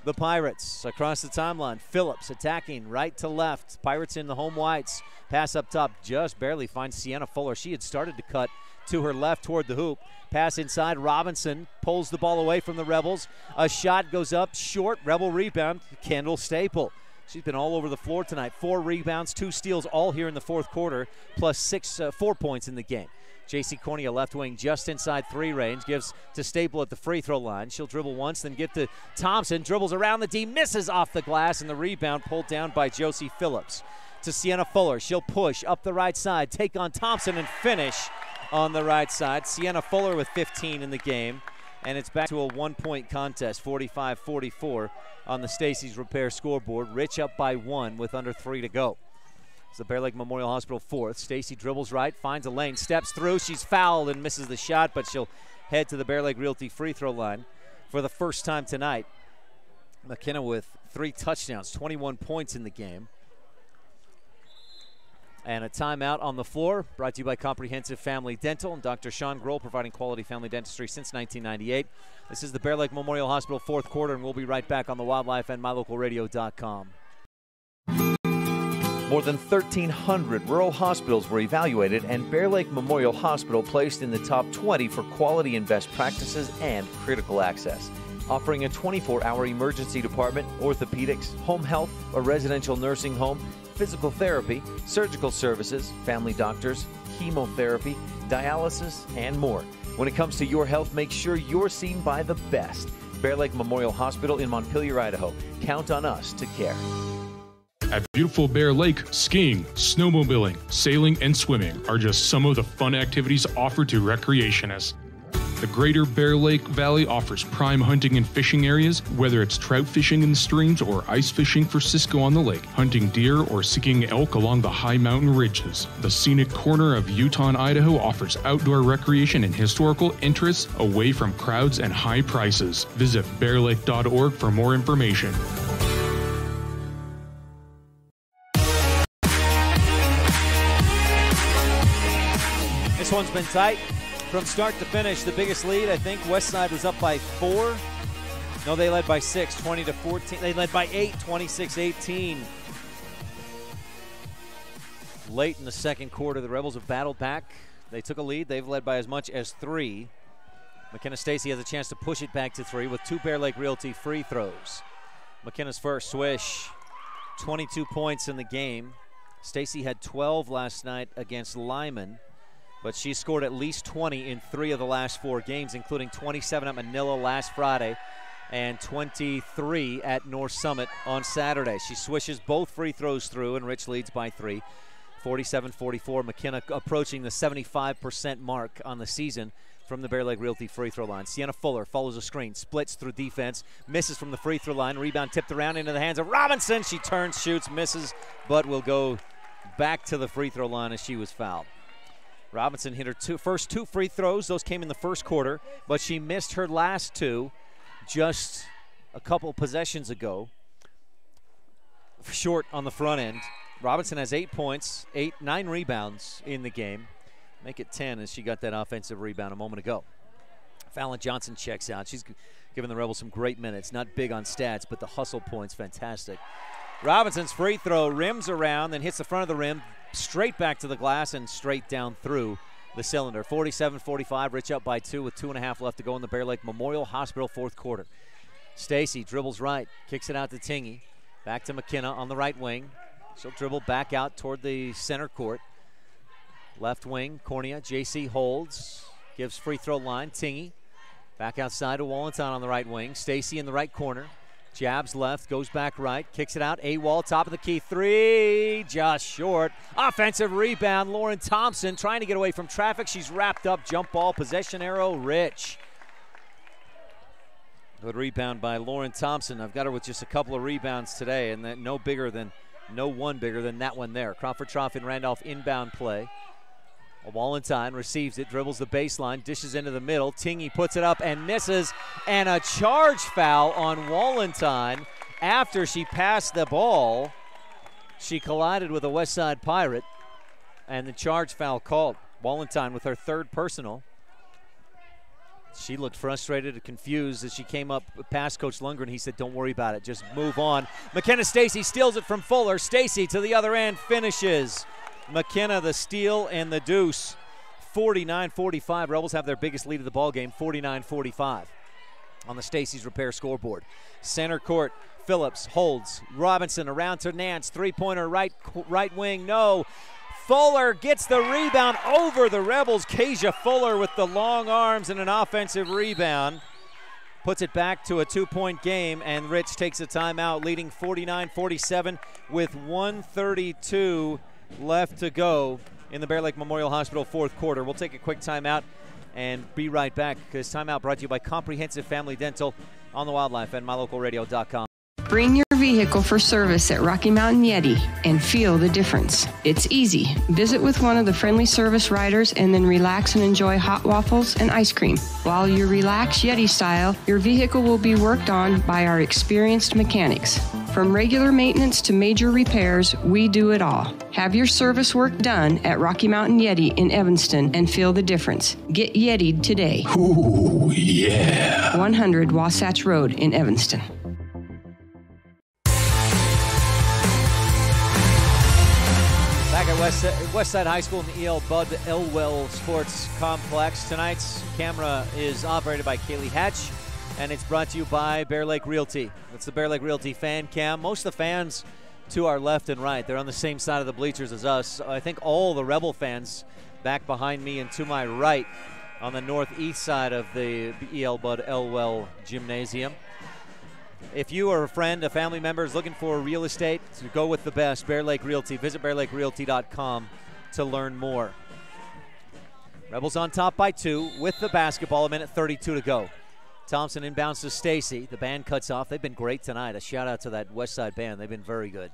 the Pirates. Across the timeline, Phillips attacking right to left. Pirates in the home whites. Pass up top, just barely finds Sienna Fuller. She had started to cut to her left toward the hoop. Pass inside, Robinson pulls the ball away from the Rebels. A shot goes up short, Rebel rebound, Kendall Staple. She's been all over the floor tonight. 4 rebounds, 2 steals, all here in the fourth quarter, plus 4 points in the game. J.C. Cornea, left wing, just inside 3 range, gives to Staple at the free throw line. She'll dribble once, then give to Thompson, dribbles around the D, misses off the glass, and the rebound pulled down by Josie Phillips. To Sienna Fuller, she'll push up the right side, take on Thompson, and finish on the right side. Sienna Fuller with 15 in the game, and it's back to a 1-point contest, 45-44 on the Stacy's Repair scoreboard. Rich up by 1 with under 3 to go. It's the Bear Lake Memorial Hospital fourth. Stacy dribbles right, finds a lane, steps through. She's fouled and misses the shot, but she'll head to the Bear Lake Realty free throw line for the first time tonight. McKenna with 3 touchdowns, 21 points in the game. And a timeout on the floor, brought to you by Comprehensive Family Dental and Dr. Sean Grohl, providing quality family dentistry since 1998. This is the Bear Lake Memorial Hospital fourth quarter, and we'll be right back on the Wildlife and MyLocalRadio.com. More than 1,300 rural hospitals were evaluated, and Bear Lake Memorial Hospital placed in the top 20 for quality and best practices and critical access. Offering a 24-hour emergency department, orthopedics, home health, a residential nursing home, physical therapy, surgical services, family doctors, chemotherapy, dialysis, and more. When it comes to your health, make sure you're seen by the best. Bear Lake Memorial Hospital in Montpelier, Idaho. Count on us to care. At beautiful Bear Lake, skiing, snowmobiling, sailing, and swimming are just some of the fun activities offered to recreationists. The Greater Bear Lake Valley offers prime hunting and fishing areas, whether it's trout fishing in the streams or ice fishing for Cisco on the lake, hunting deer or seeking elk along the high mountain ridges. The scenic corner of Utah, Idaho offers outdoor recreation and historical interests away from crowds and high prices. Visit bearlake.org for more information. This one's been tight. From start to finish, the biggest lead, I think, Westside was up by 4. No, they led by 6, 20-14. They led by 8, 26-18. Late in the second quarter, the Rebels have battled back. They took a lead. They've led by as much as 3. McKenna Stacy has a chance to push it back to 3 with 2 Bear Lake Realty free throws. McKenna's first, Swish, 22 points in the game. Stacy had 12 last night against Lyman, but she scored at least 20 in 3 of the last 4 games, including 27 at Manila last Friday and 23 at North Summit on Saturday. She swishes both free throws through, and Rich leads by 3. 47-44, McKenna approaching the 75% mark on the season from the Bear Lake Realty free throw line. Sienna Fuller follows a screen, splits through defense, misses from the free throw line. Rebound tipped around into the hands of Robinson. She turns, shoots, misses, but will go back to the free throw line as she was fouled. Robinson hit her first 2 free throws. Those came in the first quarter, but she missed her last 2 just a couple possessions ago. Short on the front end. Robinson has 8 points, 9 rebounds in the game. Make it 10 as she got that offensive rebound a moment ago. Fallon Johnson checks out. She's given the Rebels some great minutes. Not big on stats, but the hustle points, fantastic. Robinson's free throw rims around, then hits the front of the rim, straight back to the glass and straight down through the cylinder. 47-45, Rich up by 2 with 2.5 left to go in the Bear Lake Memorial Hospital fourth quarter. Stacy dribbles right, kicks it out to Tingy. Back to McKenna on the right wing. She'll dribble back out toward the center court. Left wing, Cornea, JC holds, gives free throw line, Tingy. Back outside to Wallenstein on the right wing. Stacy in the right corner. Jabs left, goes back right, kicks it out. A-Wall, top of the key, three, just short. Offensive rebound, Lauren Thompson trying to get away from traffic. She's wrapped up, jump ball, possession arrow, Rich. Good rebound by Lauren Thompson. I've got her with just a couple of rebounds today, and no one bigger than that one there. Crawford Trough and Randolph inbound play. Wallenstein receives it, dribbles the baseline, dishes into the middle. Tingy puts it up and misses, and a charge foul on Wallenstein after she passed the ball. She collided with a Westside Pirate, and the charge foul called. Wallenstein with her third personal. She looked frustrated and confused as she came up past Coach Lundgren. He said, don't worry about it, just move on. McKenna Stacy steals it from Fuller. Stacy to the other end, finishes. McKenna the steal and the deuce. 49-45. Rebels have their biggest lead of the ball game, 49-45 on the Stacy's Repair scoreboard. Center court, Phillips holds. Robinson around to Nance. Three-pointer right wing, no. Fuller gets the rebound over the Rebels. Kasia Fuller with the long arms and an offensive rebound. Puts it back to a two-point game, and Rich takes a timeout, leading 49-47 with 1:32 left to go in the Bear Lake Memorial Hospital fourth quarter. We'll take a quick timeout and be right back, because timeout brought to you by Comprehensive Family Dental on the Wildlife and mylocalradio.com. Bring your vehicle for service at Rocky Mountain Yeti and feel the difference. It's easy. Visit with one of the friendly service riders and then relax and enjoy hot waffles and ice cream. While you relax Yeti style, your vehicle will be worked on by our experienced mechanics. From regular maintenance to major repairs, we do it all. Have your service work done at Rocky Mountain Yeti in Evanston and feel the difference. Get Yeti'd today. Ooh, yeah. 100 Wasatch Road in Evanston. Back at Westside High School in the E.L. Bud Elwell Sports Complex. Tonight's camera is operated by Kaylee Hatch, and it's brought to you by Bear Lake Realty. It's the Bear Lake Realty fan cam. Most of the fans to our left and right, they're on the same side of the bleachers as us. I think all the Rebel fans back behind me and to my right on the northeast side of the E.L. Bud Elwell Gymnasium. If you are a friend, a family member is looking for real estate, to go with the best, Bear Lake Realty. Visit bearlakerealty.com to learn more. Rebels on top by 2 with the basketball, 1:32 to go. Thompson inbounds to Stacy. The band cuts off. They've been great tonight. A shout out to that Westside band. They've been very good.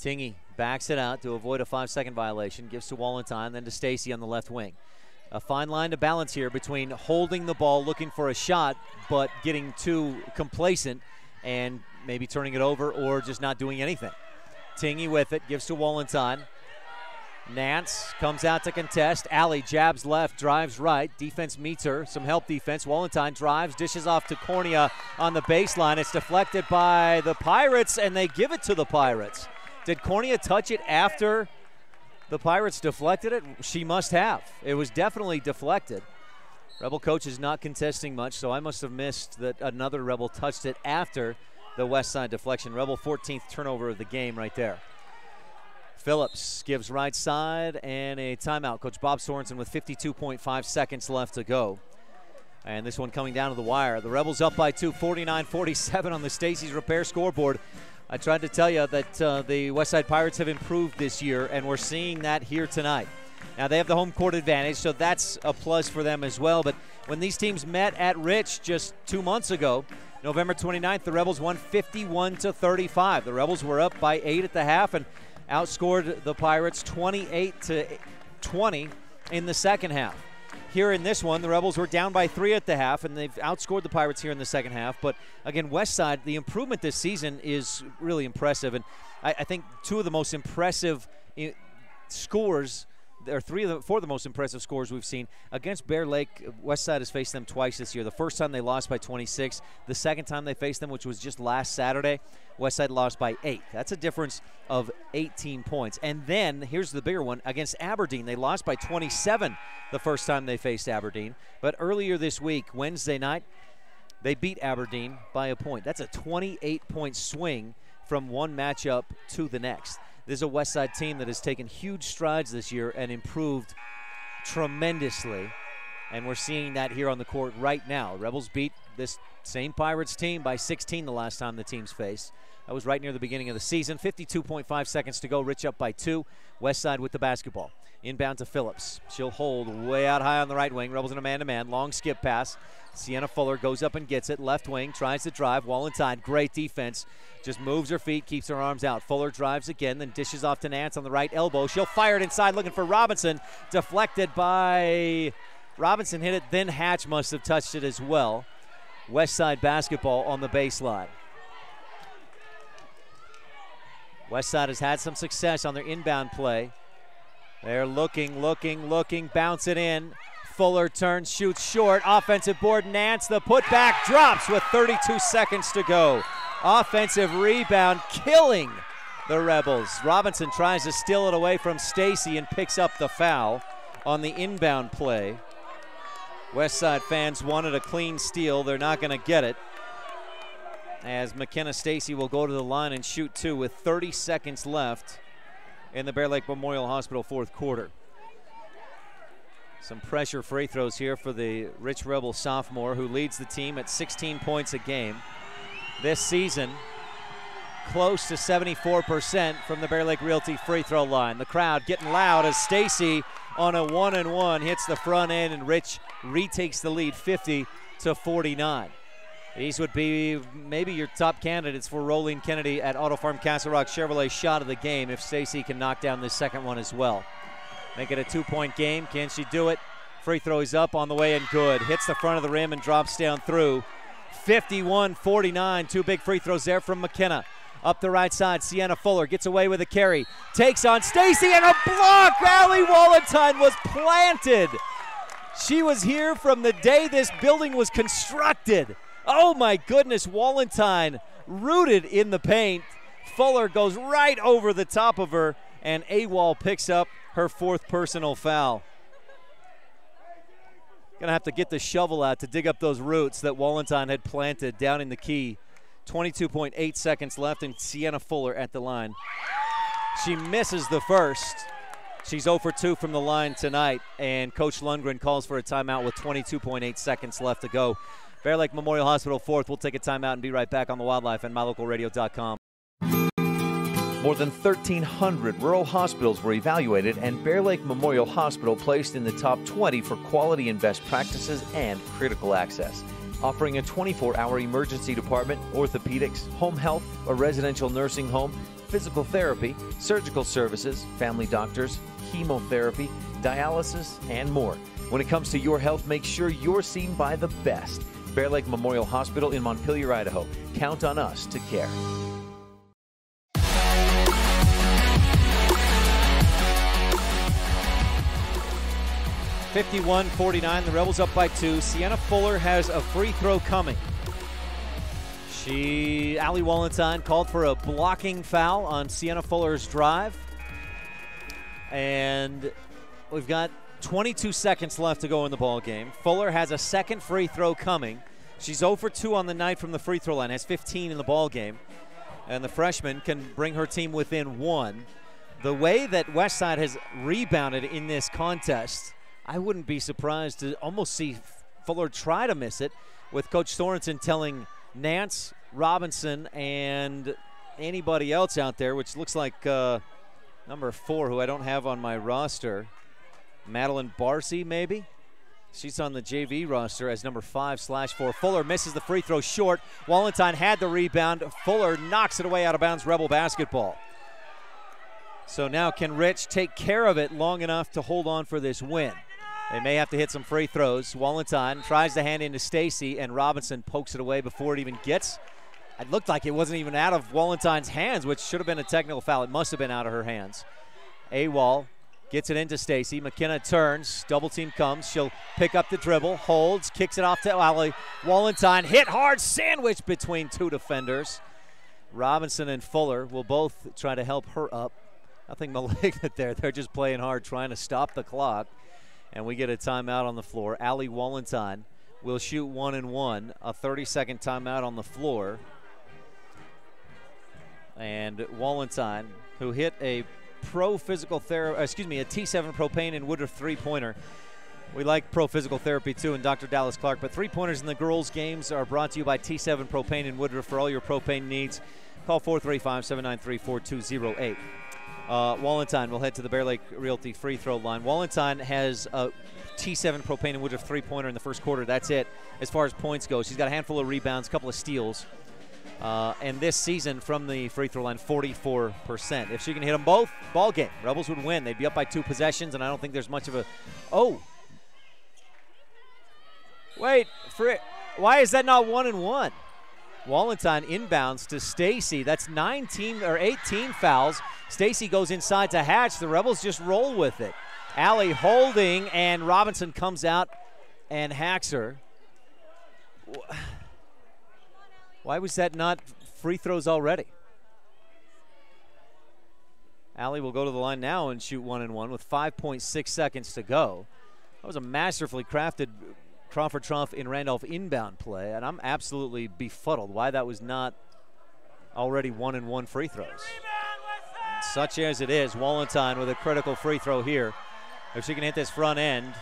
Tingy backs it out to avoid a 5-second violation. Gives to Wallenstein, then to Stacy on the left wing. A fine line to balance here between holding the ball, looking for a shot, but getting too complacent and maybe turning it over or just not doing anything. Tingy with it, gives to Wallenstein. Nance comes out to contest. Allie jabs left, drives right. Defense meets her. Some help defense. Wallenstein drives, dishes off to Cornea on the baseline. It's deflected by the Pirates, and they give it to the Pirates. Did Cornea touch it after the Pirates deflected it? She must have. It was definitely deflected. Rebel coach is not contesting much, so I must have missed that another Rebel touched it after the West Side deflection. Rebel 14th turnover of the game right there. Phillips gives right side and a timeout. Coach Bob Sorensen with 52.5 seconds left to go. And this one coming down to the wire. The Rebels up by 2, 49-47 on the Stacy's Repair scoreboard. I tried to tell you that the Westside Pirates have improved this year, and we're seeing that here tonight. Now, they have the home court advantage, so that's a plus for them as well. But when these teams met at Rich just 2 months ago, November 29th, the Rebels won 51-35. The Rebels were up by 8 at the half and outscored the Pirates 28-20 in the second half. Here in this one, the Rebels were down by 3 at the half, and they've outscored the Pirates here in the second half. But again, Westside, the improvement this season is really impressive. And I think 2 of the most impressive scores, or 4 of the most impressive scores we've seen against Bear Lake. Westside has faced them twice this year. The first time they lost by 26. The second time they faced them, which was just last Saturday, Westside lost by 8. That's a difference of 18 points. And then, here's the bigger one, against Aberdeen. They lost by 27 the first time they faced Aberdeen. But earlier this week, Wednesday night, they beat Aberdeen by a point. That's a 28-point swing from one matchup to the next. This is a Westside team that has taken huge strides this year and improved tremendously. And we're seeing that here on the court right now. Rebels beat this same Pirates team by 16 the last time the teams faced. That was right near the beginning of the season. 52.5 seconds to go. Rich up by 2. Westside with the basketball. Inbound to Phillips. She'll hold way out high on the right wing. Rebels in a man-to-man. Long skip pass. Sienna Fuller goes up and gets it. Left wing, tries to drive. Wallenstein, great defense. Just moves her feet, keeps her arms out. Fuller drives again, then dishes off to Nance on the right elbow. She'll fire it inside, looking for Robinson. Deflected by... Robinson hit it, then Hatch must have touched it as well. Westside basketball on the baseline. Westside has had some success on their inbound play. They're looking, bounce it in. Fuller turns, shoots short. Offensive board, Nance. The putback drops with 32 seconds to go. Offensive rebound, killing the Rebels. Robinson tries to steal it away from Stacy and picks up the foul on the inbound play. Westside fans wanted a clean steal. They're not going to get it, as McKenna Stacy will go to the line and shoot 2 with 30 seconds left in the Bear Lake Memorial Hospital fourth quarter. Some pressure free throws here for the Rich Rebel sophomore, who leads the team at 16 points a game. This season, close to 74% from the Bear Lake Realty free throw line. The crowd getting loud as Stacy on a 1-and-1 hits the front end, and Rich retakes the lead 50-49. These would be maybe your top candidates for Rolene Kennedy at Auto Farm Castle Rock Chevrolet shot of the game if Stacy can knock down this second one as well. Make it a 2-point game. Can she do it? Free throw is up, on the way and good. Hits the front of the rim and drops down through. 51-49. 2 big free throws there from McKenna. Up the right side, Sienna Fuller gets away with a carry. Takes on Stacy and a block. Allie Wallenstein was planted. She was here from the day this building was constructed. Oh my goodness, Wallenstein rooted in the paint. Fuller goes right over the top of her, and AWOL picks up her 4th personal foul. Gonna have to get the shovel out to dig up those roots that Wallenstein had planted down in the key. 22.8 seconds left, and Sienna Fuller at the line. She misses the first. She's 0 for 2 from the line tonight, and Coach Lundgren calls for a timeout with 22.8 seconds left to go. Bear Lake Memorial Hospital fourth. We'll take a timeout and be right back on the Wildlife and MyLocalRadio.com. More than 1,300 rural hospitals were evaluated, and Bear Lake Memorial Hospital placed in the top 20 for quality and best practices and critical access. Offering a 24-hour emergency department, orthopedics, home health, a residential nursing home, physical therapy, surgical services, family doctors, chemotherapy, dialysis, and more. When it comes to your health, make sure you're seen by the best. Bear Lake Memorial Hospital in Montpelier, Idaho. Count on us to care. 51-49, the Rebels up by 2. Sienna Fuller has a free throw coming. Allie Wallenstein called for a blocking foul on Sienna Fuller's drive. And we've got 22 seconds left to go in the ball game. Fuller has a second free throw coming. She's 0 for 2 on the night from the free throw line, has 15 in the ball game. And the freshman can bring her team within 1. The way that Westside has rebounded in this contest, I wouldn't be surprised to almost see Fuller try to miss it, with Coach Sorensen telling Nance, Robinson, and anybody else out there, which looks like number 4, who I don't have on my roster, Madeline Barcy maybe? She's on the JV roster as number 5/4. Fuller misses the free throw short. Wallenstein had the rebound. Fuller knocks it away out of bounds. Rebel basketball. So now can Rich take care of it long enough to hold on for this win? They may have to hit some free throws. Wallenstein tries to hand into Stacy, and Robinson pokes it away before it even gets. It looked like it wasn't even out of Wallenstein's hands, which should have been a technical foul. It must have been out of her hands. AWOL gets it into Stacy. McKenna turns. Double team comes. She'll pick up the dribble. Holds. Kicks it off to Allie Wallenstein. Hit hard. Sandwich between 2 defenders. Robinson and Fuller will both try to help her up. Nothing malignant there. They're just playing hard, trying to stop the clock. And we get a timeout on the floor. Allie Wallenstein will shoot 1 and 1. A 30-second timeout on the floor. And Wallenstein, who hit a a T7 propane and Woodruff three-pointer We like pro physical therapy too, and Dr. Dallas Clark. But three-pointers in the girls' games are brought to you by T7 Propane in Woodruff. For all your propane needs, call 435-793-4208. Wallentine will head to the Bear Lake Realty free throw line. Wallentine has a T7 Propane in Woodruff three-pointer in the first quarter. That's it as far as points go. She's got a handful of rebounds, a couple of steals. And this season from the free throw line, 44%. If she can hit them both, ball game. Rebels would win. They'd be up by 2 possessions, and I don't think there's much of a – oh. Wait, why is that not 1-and-1? Wallentine inbounds to Stacy. That's 18 fouls. Stacy goes inside to Hatch. The Rebels just roll with it. Allie holding, and Robinson comes out and hacks her. Why was that not free throws already? Allie will go to the line now and shoot 1-and-1 with 5.6 seconds to go. That was a masterfully crafted Crawford Trump in Randolph inbound play, and I'm absolutely befuddled why that was not already 1-and-1 free throws. And such as it is, Wallentine with a critical free throw here. If she can hit this front end,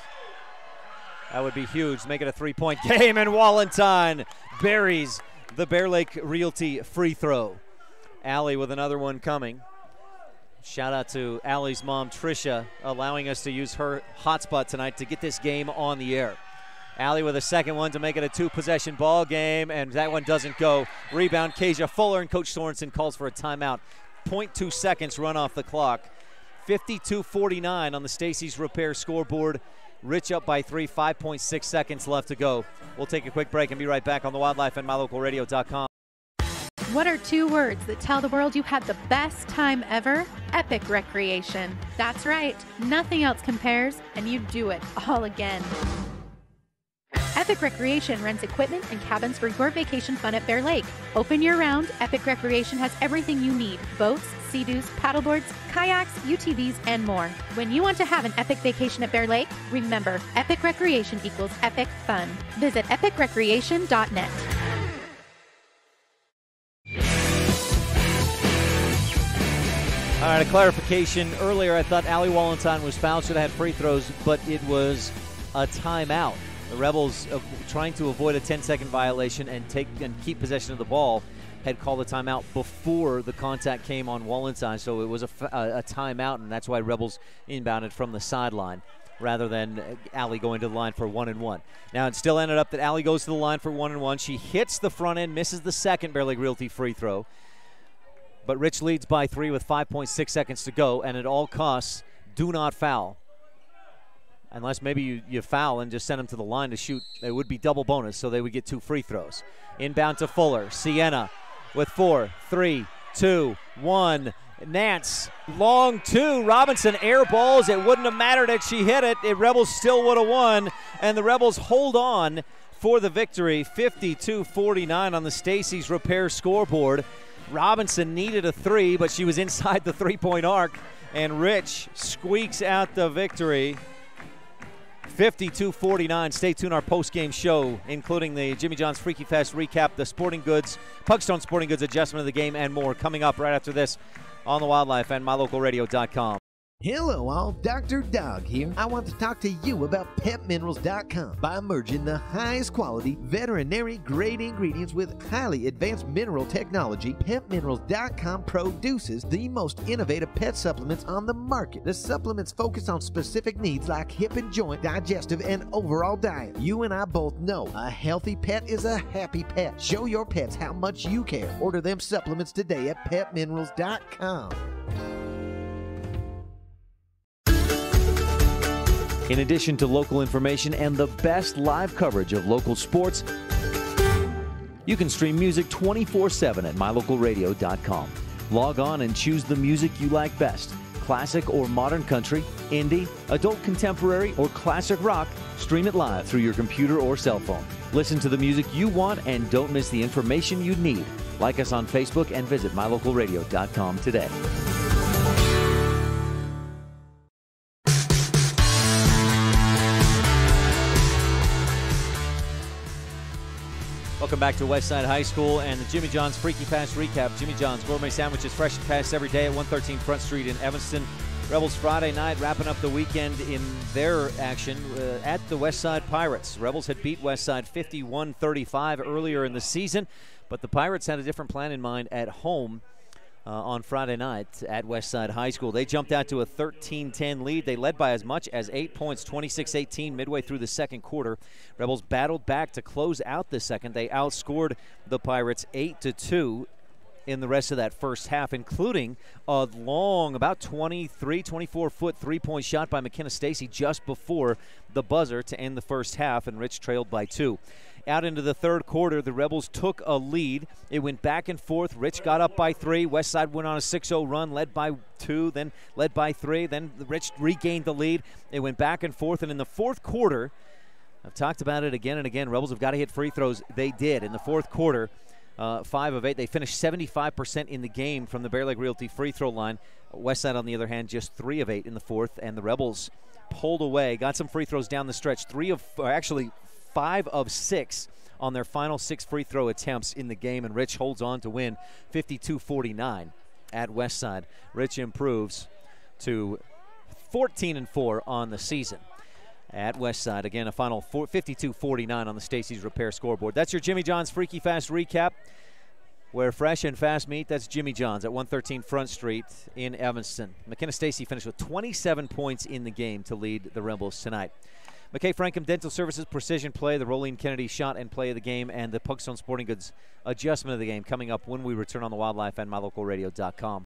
that would be huge. Make it a 3-point game, and Wallentine buries the Bear Lake Realty free throw. Allie with another one coming. Shout out to Allie's mom, Tricia, allowing us to use her hotspot tonight to get this game on the air. Allie with a second one to make it a 2-possession ball game, and that one doesn't go. Rebound, Kasia Fuller, and Coach Sorensen calls for a timeout. 0.2 seconds run off the clock. 52-49 on the Stacy's Repair scoreboard. Rich up by 3, 5.6 seconds left to go. We'll take a quick break and be right back on the Wildlife and MyLocalRadio.com. What are 2 words that tell the world you had the best time ever? Epic recreation. That's right. Nothing else compares, and you do it all again. Epic Recreation rents equipment and cabins for your vacation fun at Bear Lake. Open year-round, Epic Recreation has everything you need: boats, sea-doos, paddleboards, kayaks, UTVs, and more. When you want to have an epic vacation at Bear Lake, remember, Epic Recreation equals epic fun. Visit epicrecreation.net. All right, a clarification. Earlier, I thought Allie Wallentine was fouled, should have had free throws, but it was a timeout. The Rebels, trying to avoid a 10-second violation and keep possession of the ball, had called a timeout before the contact came on Wallentine, so it was a timeout, and that's why Rebels inbounded from the sideline rather than Allie going to the line for 1-and-1. Now, it still ended up that Allie goes to the line for 1-and-1. She hits the front end, misses the second Bear Lake Realty free throw, but Rich leads by 3 with 5.6 seconds to go, and at all costs, do not foul. Unless maybe you foul and just send them to the line to shoot. It would be double bonus, so they would get 2 free throws. Inbound to Fuller. Sienna with 4, 3, 2, 1. Nance, long 2. Robinson airballs. It wouldn't have mattered if she hit it. Rebels still would have won, and the Rebels hold on for the victory. 52-49 on the Stacy's Repair scoreboard. Robinson needed a 3, but she was inside the 3-point arc, and Rich squeaks out the victory. 52-49. Stay tuned, our post-game show, including the Jimmy John's Freaky Fest recap, the Sporting Goods, Pugstone Sporting Goods adjustment of the game, and more coming up right after this on the Wildlife and MyLocalRadio.com. Hello all, Dr. Dog here. I want to talk to you about PetMinerals.com. By merging the highest quality veterinary grade ingredients with highly advanced mineral technology, PetMinerals.com produces the most innovative pet supplements on the market. The supplements focus on specific needs like hip and joint, digestive, and overall diet. You and I both know a healthy pet is a happy pet. Show your pets how much you care. Order them supplements today at PetMinerals.com. In addition to local information and the best live coverage of local sports, you can stream music 24/7 at MyLocalRadio.com. Log on and choose the music you like best. Classic or modern country, indie, adult contemporary, or classic rock, stream it live through your computer or cell phone. Listen to the music you want and don't miss the information you need. Like us on Facebook and visit MyLocalRadio.com today. Welcome back to Westside High School and the Jimmy John's Freaky Fast recap. Jimmy John's gourmet sandwiches fresh and fast every day at 113 Front Street in Evanston. Rebels Friday night wrapping up the weekend in their action at the Westside Pirates. Rebels had beat Westside 51-35 earlier in the season, but the Pirates had a different plan in mind at home on Friday night at Westside High School. They jumped out to a 13-10 lead. They led by as much as 8 points, 26-18 midway through the second quarter. Rebels battled back to close out the second. They outscored the Pirates 8-2 in the rest of that first half, including a long, about 24-foot three-point shot by McKenna Stacy just before the buzzer to end the first half, and Rich trailed by 2. Out into the third quarter, the Rebels took a lead. It went back and forth. Rich got up by 3. Westside went on a 6-0 run, led by 2, then led by 3. Then Rich regained the lead. It went back and forth, and in the fourth quarter, I've talked about it again and again, Rebels have got to hit free throws. They did in the fourth quarter. 5 of 8. They finished 75% in the game from the Bear Lake Realty free throw line. Westside, on the other hand, just 3 of 8 in the fourth, and the Rebels pulled away, got some free throws down the stretch. 5 of 6 on their final 6 free throw attempts in the game, and Rich holds on to win 52-49 at Westside. Rich improves to 14-4 on the season at Westside. Again, a final 52-49 on the Stacy's Repair scoreboard. That's your Jimmy John's Freaky Fast recap. Where fresh and fast meat, that's Jimmy John's at 113 Front Street in Evanston. McKenna Stacy finished with 27 points in the game to lead the Rebels tonight. McKay Frankham Dental Services Precision Play, the Rolene Kennedy Shot and Play of the game, and the Pugstone Sporting Goods Adjustment of the game coming up when we return on the Wildlife and MyLocalRadio.com.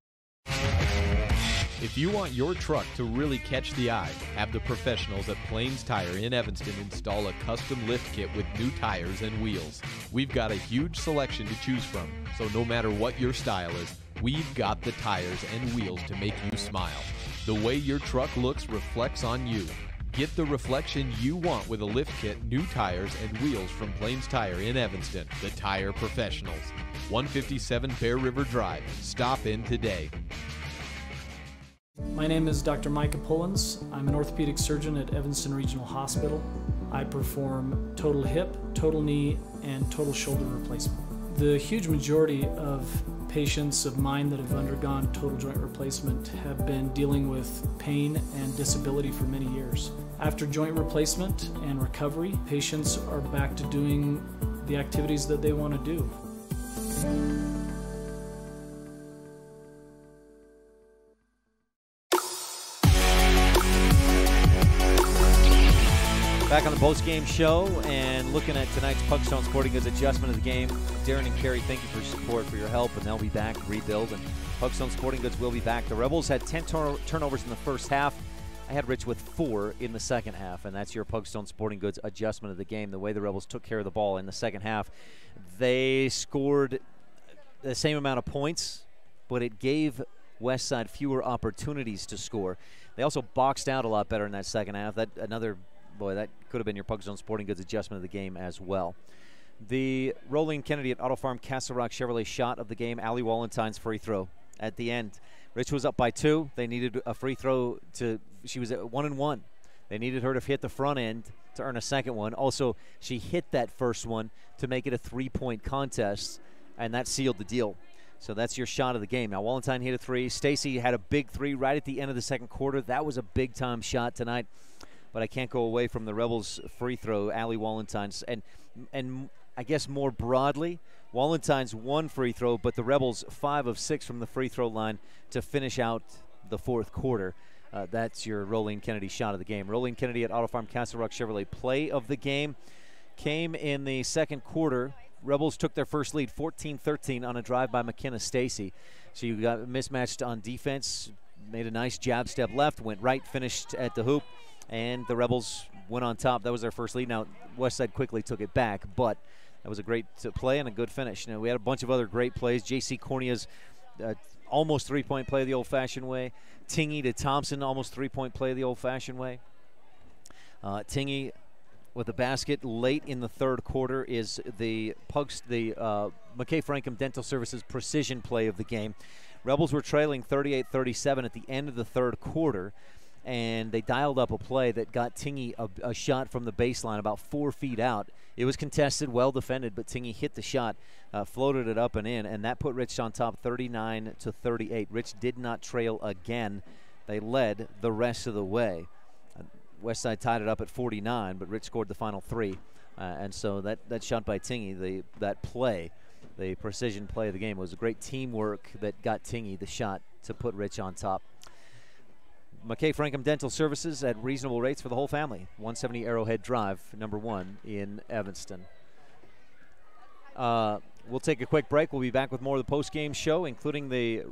If you want your truck to really catch the eye, have the professionals at Plains Tire in Evanston install a custom lift kit with new tires and wheels. We've got a huge selection to choose from, so no matter what your style is, we've got the tires and wheels to make you smile. The way your truck looks reflects on you. Get the reflection you want with a lift kit, new tires, and wheels from Plains Tire in Evanston, the tire professionals. 157 Bear River Drive. Stop in today. My name is Dr. Micah Pullins. I'm an orthopedic surgeon at Evanston Regional Hospital. I perform total hip, total knee, and total shoulder replacement. The huge majority of patients of mine that have undergone total joint replacement have been dealing with pain and disability for many years. After joint replacement and recovery, patients are back to doing the activities that they want to do. Back on the post-game show and looking at tonight's Pugstone Sporting Goods adjustment of the game. Darren and Carrie, thank you for your support, for your help, and they'll be back to rebuild, and Pugstone Sporting Goods will be back. The Rebels had 10 turnovers in the first half. I had Rich with 4 in the second half, and that's your Pugstone Sporting Goods adjustment of the game, the way the Rebels took care of the ball in the second half. They scored the same amount of points, but it gave Westside fewer opportunities to score. They also boxed out a lot better in that second half. Boy, that could have been your Pugstone Sporting Goods adjustment of the game as well. The Rolene Kennedy at Auto Farm Castle Rock Chevrolet shot of the game, Allie Walentine's free throw at the end. Rich was up by 2. They needed a free throw she was at 1-1. They needed her to hit the front end to earn a second one. Also, she hit that first one to make it a 3-point contest, and that sealed the deal. So that's your shot of the game. Now, Walentine hit a 3. Stacy had a big 3 right at the end of the second quarter. That was a big-time shot tonight. But I can't go away from the Rebels' free throw, Allie Walentine's. And I guess more broadly, Walentine's 1 free throw, but the Rebels 5 of 6 from the free throw line to finish out the fourth quarter. That's your Rolene Kennedy shot of the game. Rolene Kennedy at Auto Farm Castle Rock Chevrolet play of the game came in the second quarter. Rebels took their first lead, 14-13, on a drive by McKenna Stacy. So you got mismatched on defense, made a nice jab step left, went right, finished at the hoop. And the Rebels went on top. That was their first lead. Now, Westside quickly took it back, but that was a great play and a good finish. Now, we had a bunch of other great plays. J.C. Cornia's almost 3-point play the old-fashioned way. Tingy to Thompson, almost 3-point play the old-fashioned way. Tingy with the basket late in the third quarter is the McKay Frankham Dental Services precision play of the game. Rebels were trailing 38-37 at the end of the third quarter, and they dialed up a play that got Tingy a shot from the baseline about 4 feet out. It was contested, well defended, but Tingy hit the shot, floated it up and in, and that put Rich on top 39-38. Rich did not trail again They led the rest of the way. Westside tied it up at 49, but Rich scored the final 3. And so that shot by Tingy, that play, the precision play of the game, was a great teamwork that got Tingy the shot to put Rich on top. McKay Frankham Dental Services at reasonable rates for the whole family. 170 Arrowhead Drive, number 1 in Evanston. We'll take a quick break. We'll be back with more of the post-game show, including the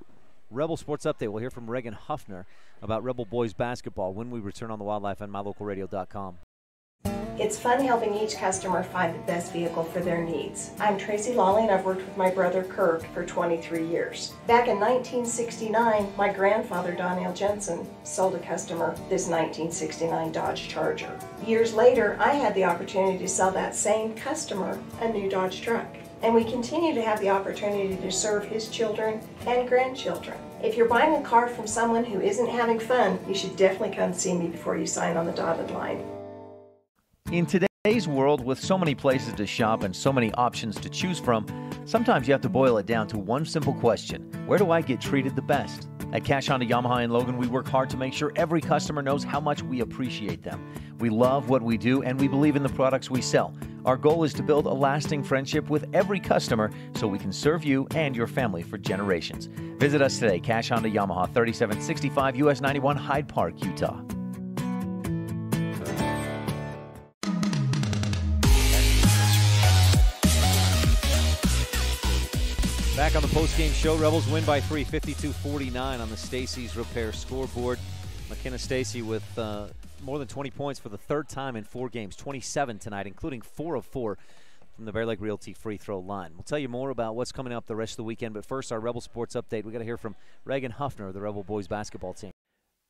Rebel Sports Update. We'll hear from Reagan Huffner about Rebel boys basketball when we return on the Wildlife and MyLocalRadio.com. It's fun helping each customer find the best vehicle for their needs. I'm Tracy Lawley, and I've worked with my brother Kirk for 23 years. Back in 1969, my grandfather Donnell Jensen sold a customer this 1969 Dodge Charger. Years later, I had the opportunity to sell that same customer a new Dodge truck. And we continue to have the opportunity to serve his children and grandchildren. If you're buying a car from someone who isn't having fun, you should definitely come see me before you sign on the dotted line. In today's world, with so many places to shop and so many options to choose from, sometimes you have to boil it down to one simple question: where do I get treated the best? At Cash Honda Yamaha in Logan, we work hard to make sure every customer knows how much we appreciate them. We love what we do, and we believe in the products we sell. Our goal is to build a lasting friendship with every customer so we can serve you and your family for generations. Visit us today, Cash Honda Yamaha, 3765 US 91, Hyde Park, Utah. Back on the postgame show, Rebels win by 3, 52-49 on the Stacy's Repair scoreboard. McKenna Stacy with more than 20 points for the third time in 4 games, 27 tonight, including 4 of 4 from the Bear Lake Realty free throw line. We'll tell you more about what's coming up the rest of the weekend, but first, our Rebel Sports Update. We got to hear from Reagan Huffner of the Rebel boys basketball team.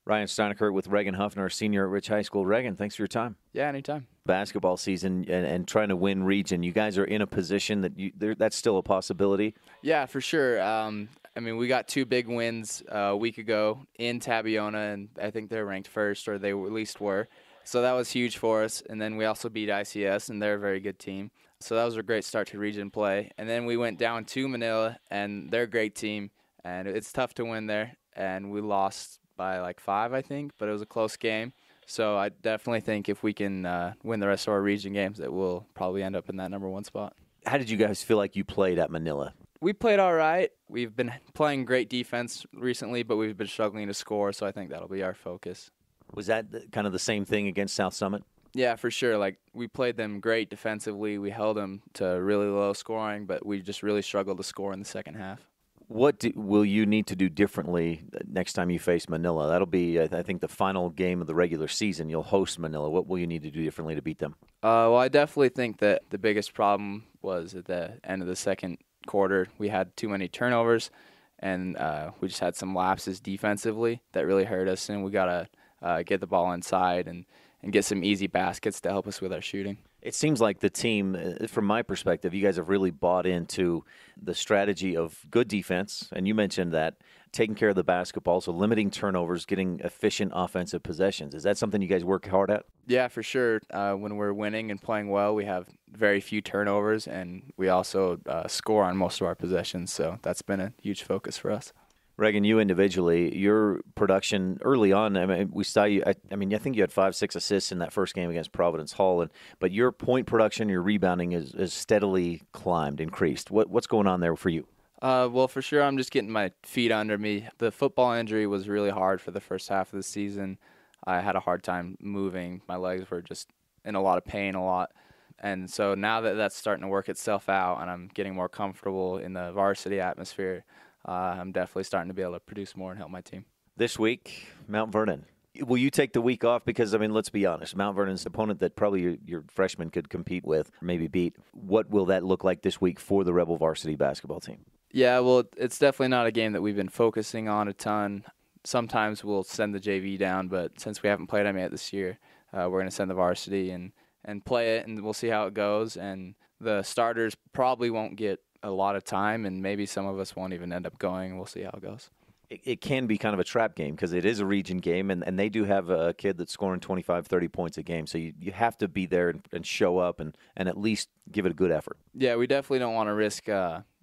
Ryan STEINECKERT with Reagan Huffner, senior at Rich High School. Reagan, thanks for your time. Yeah, anytime. Basketball season and trying to win region. You guys are in a position that that's still a possibility. Yeah, for sure. I mean, we got 2 big wins a week ago in Tabiona, and I think they're ranked first, or they at least were. So that was huge for us. And then we also beat ICS, and they're a very good team. So that was a great start to region play. And then we went down to Manila, and they're a great team, and it's tough to win there. And we lost by like 5, I think, but it was a close game. So I definitely think if we can win the rest of our region games, that we'll probably end up in that number 1 spot. How did you guys feel like you played at Manila? We played all right. We've been playing great defense recently, but we've been struggling to score, so I think that'll be our focus. Was that kind of the same thing against South Summit? Yeah, for sure. Like, we played them great defensively. We held them to really low scoring, but we just really struggled to score in the second half. What will you need to do differently next time you face Manila? That'll be, I think, the final game of the regular season. You'll host Manila. What will you need to do differently to beat them? Well, I definitely think that the biggest problem was at the end of the second quarter. We had too many turnovers, and we just had some lapses defensively that really hurt us, and we got to get the ball inside and get some easy baskets to help us with our shooting. It seems like the team, from my perspective, you guys have really bought into the strategy of good defense, and you mentioned that, taking care of the basketball, so limiting turnovers, getting efficient offensive possessions. Is that something you guys work hard at? Yeah, for sure. When we're winning and playing well, we have very few turnovers, and we also score on most of our possessions, so that's been a huge focus for us. Reagan, you individually, your production early on, I mean, we saw you, I think you had 5-6 assists in that first game against Providence Hall, but your point production, your rebounding is steadily climbed, increased. What's going on there for you? Well, for sure, I'm just getting my feet under me. The football injury was really hard for the first half of the season. I had a hard time moving. My legs were just in a lot of pain a lot. And so now that that's starting to work itself out and I'm getting more comfortable in the varsity atmosphere, I'm definitely starting to be able to produce more and help my team. This week, Mount Vernon. Will you take the week off? Because, I mean, let's be honest. Mount Vernon's an opponent that probably your freshman could compete with, maybe beat. What will that look like this week for the Rebel varsity basketball team? Yeah, well, it's definitely not a game that we've been focusing on a ton. Sometimes we'll send the JV down, but since we haven't played them yet this year, we're going to send the varsity and play it, and we'll see how it goes. And the starters probably won't get a lot of time, and maybe some of us won't even end up going. We'll see how it goes. It can be kind of a trap game because it is a region game, and they do have a kid that's scoring 25, 30 points a game. So you have to be there and show up and at least give it a good effort. Yeah, we definitely don't want to risk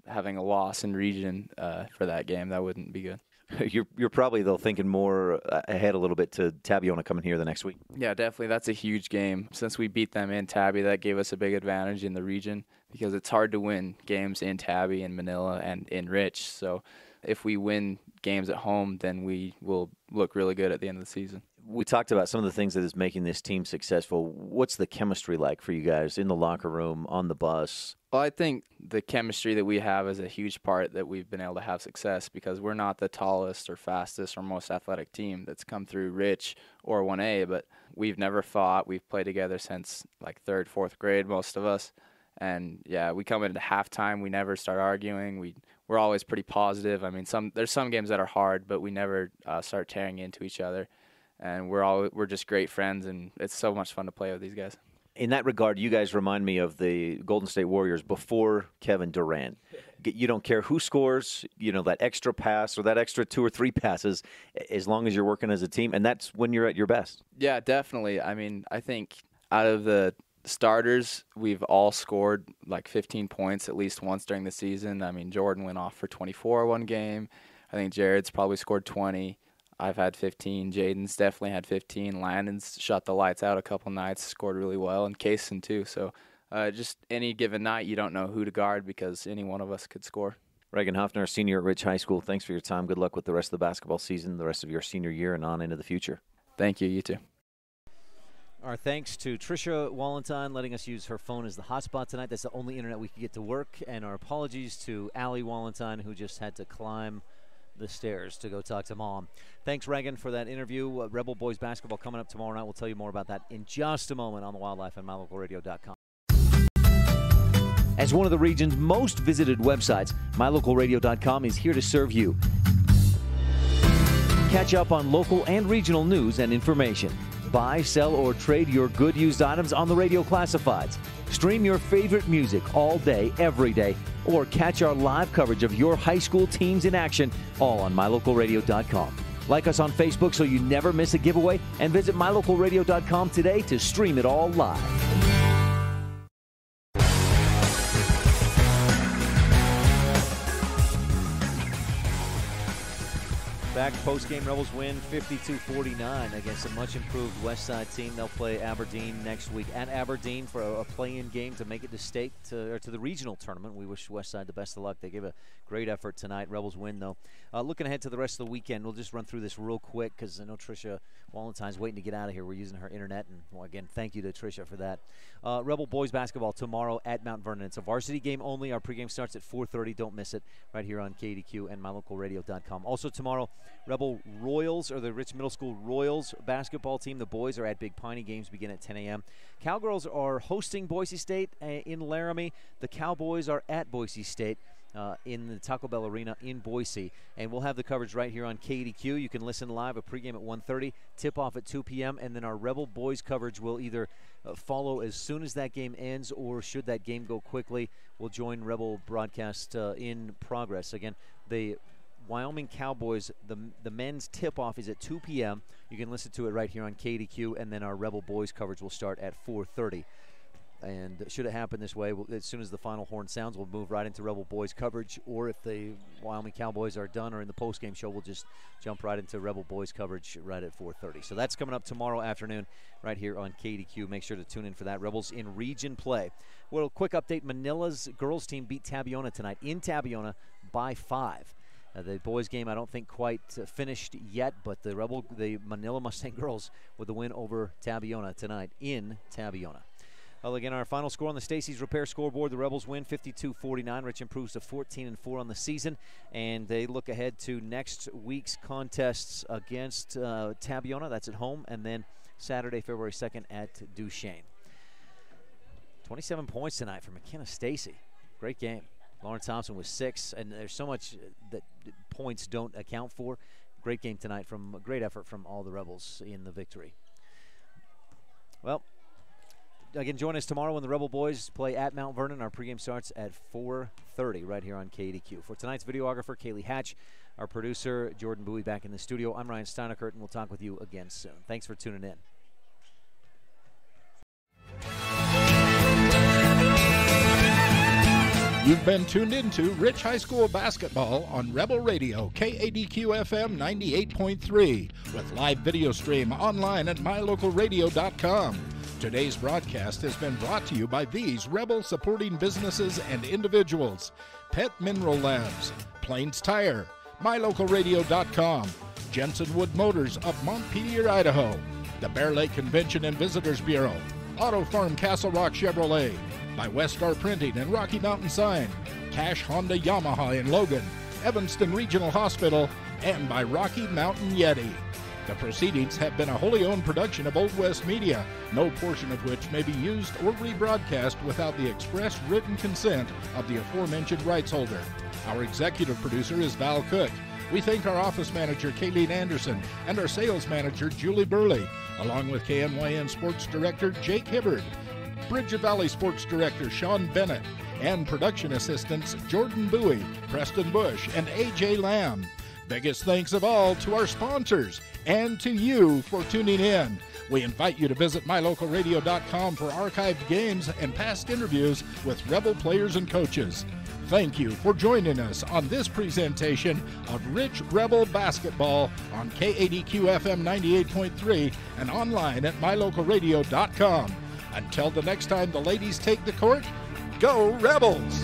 having a loss in region for that game. That wouldn't be good. You're probably, though, thinking more ahead a little bit to Tabiona coming here the next week. Yeah, definitely. That's a huge game. Since we beat them in Tabby, that gave us a big advantage in the region because it's hard to win games in Tabby, in Manila, and in Rich. So if we win games at home, then we will look really good at the end of the season. We talked about some of the things that is making this team successful. What's the chemistry like for you guys in the locker room, on the bus? Well, I think the chemistry that we have is a huge part that we've been able to have success because we're not the tallest or fastest or most athletic team that's come through Rich or 1A, but we've never fought. We've played together since like 3rd, 4th grade, most of us. And, yeah, we come into halftime. We never start arguing. We're always pretty positive. I mean, there's some games that are hard, but we never start tearing into each other. And we're just great friends, and it's so much fun to play with these guys. In that regard, you guys remind me of the Golden State Warriors before Kevin Durant. You don't care who scores, that extra pass or that extra 2 or 3 passes, as long as you're working as a team, and that's when you're at your best. Yeah, definitely. I mean, I think out of the starters, we've all scored like 15 points at least once during the season. I mean, Jordan went off for 24 one game. I think Jared's probably scored 20. I've had 15. Jaden's definitely had 15. Landon's shut the lights out a couple nights, scored really well, and Kaysen too. So just any given night, you don't know who to guard because any one of us could score. Reagan Hoffner, senior at Rich High School, thanks for your time. Good luck with the rest of the basketball season, the rest of your senior year, and on into the future. Thank you. You too. Our thanks to Tricia Walentine letting us use her phone as the hotspot tonight. That's the only internet we could get to work. And our apologies to Allie Walentine, who just had to climb the stairs to go talk to Mom. Thanks, Reagan, for that interview. Rebel Boys basketball coming up tomorrow night. We'll tell you more about that in just a moment on the Wildlife and MyLocalRadio.com. As one of the region's most visited websites, MyLocalRadio.com is here to serve you. Catch up on local and regional news and information. Buy, sell, or trade your good used items on the radio classifieds. Stream your favorite music all day, every day, or catch our live coverage of your high school teams in action, all on MyLocalRadio.com. Like us on Facebook so you never miss a giveaway, and visit MyLocalRadio.com today to stream it all live. Back post-game, Rebels win 52-49 against a much-improved West Side team. They'll play Aberdeen next week at Aberdeen for a play-in game to make it to state or to the regional tournament. We wish West Side the best of luck. They gave a great effort tonight. Rebels win, though. Looking ahead to the rest of the weekend, we'll just run through this real quick because I know Tricia Walentine's waiting to get out of here. We're using her internet, and well, again, thank you to Tricia for that. Rebel boys basketball tomorrow at Mount Vernon. It's a varsity game only. Our pregame starts at 4:30. Don't miss it right here on KADQ and MyLocalRadio.com. Also tomorrow, Rebel Royals, or the Rich Middle School Royals basketball team. The boys are at Big Piney. Games begin at 10 a.m. Cowgirls are hosting Boise State in Laramie. The Cowboys are at Boise State in the Taco Bell Arena in Boise. And we'll have the coverage right here on KADQ. You can listen live, a pregame at 1:30, tip-off at 2 p.m., and then our Rebel boys coverage will either follow as soon as that game ends, or should that game go quickly, we'll join Rebel broadcast in progress. Again, the Wyoming Cowboys, the men's tip-off is at 2 p.m. You can listen to it right here on KADQ, and then our Rebel boys coverage will start at 4:30. And should it happen this way, as soon as the final horn sounds, we'll move right into Rebel boys coverage. Or if the Wyoming Cowboys are done or in the post-game show, we'll just jump right into Rebel boys coverage right at 4:30. So that's coming up tomorrow afternoon right here on KADQ. Make sure to tune in for that. Rebels in region play. Well, quick update. Manila's girls team beat Tabiona tonight in Tabiona by 5. The boys' game, I don't think quite finished yet, but the Manila Mustang girls with the win over Tabiona tonight in Tabiona. Well, again, our final score on the Stacy's Repair scoreboard, the Rebels win 52-49. Rich improves to 14-4 on the season, and they look ahead to next week's contests against Tabiona. That's at home, and then Saturday, February 2nd at Duchesne. 27 points tonight for McKenna Stacy. Great game. Lauren Thompson was 6, and there's so much that points don't account for. Great game tonight, from a great effort from all the Rebels in the victory. Well, again, join us tomorrow when the Rebel boys play at Mount Vernon. Our pregame starts at 4:30 right here on KADQ. For tonight's videographer, Kaylee Hatch, our producer, Jordan Bowie, back in the studio. I'm Ryan STEINECKERT, and we'll talk with you again soon. Thanks for tuning in. You've been tuned into Rich High School Basketball on Rebel Radio, KADQ FM 98.3, with live video stream online at mylocalradio.com. Today's broadcast has been brought to you by these Rebel supporting businesses and individuals: Pet Mineral Labs, Plains Tire, mylocalradio.com, Jensen Wood Motors of Montpelier, Idaho, the Bear Lake Convention and Visitors Bureau, Auto Farm Castle Rock Chevrolet, by Westar Printing and Rocky Mountain Sign, Cash Honda Yamaha in Logan, Evanston Regional Hospital, and by Rocky Mountain Yeti. The proceedings have been a wholly owned production of Old West Media, no portion of which may be used or rebroadcast without the express written consent of the aforementioned rights holder. Our executive producer is Val Cook. We thank our office manager, Kayleen Anderson, and our sales manager, Julie Burley, along with KNYN Sports Director, Jake Hibbard, Bridget Valley Sports Director Sean Bennett, and production assistants Jordan Bowie, Preston Bush, and AJ Lamb. Biggest thanks of all to our sponsors and to you for tuning in. We invite you to visit mylocalradio.com for archived games and past interviews with Rebel players and coaches. Thank you for joining us on this presentation of Rich Rebel Basketball on KADQ FM 98.3 and online at mylocalradio.com. Until the next time the ladies take the court, go Rebels!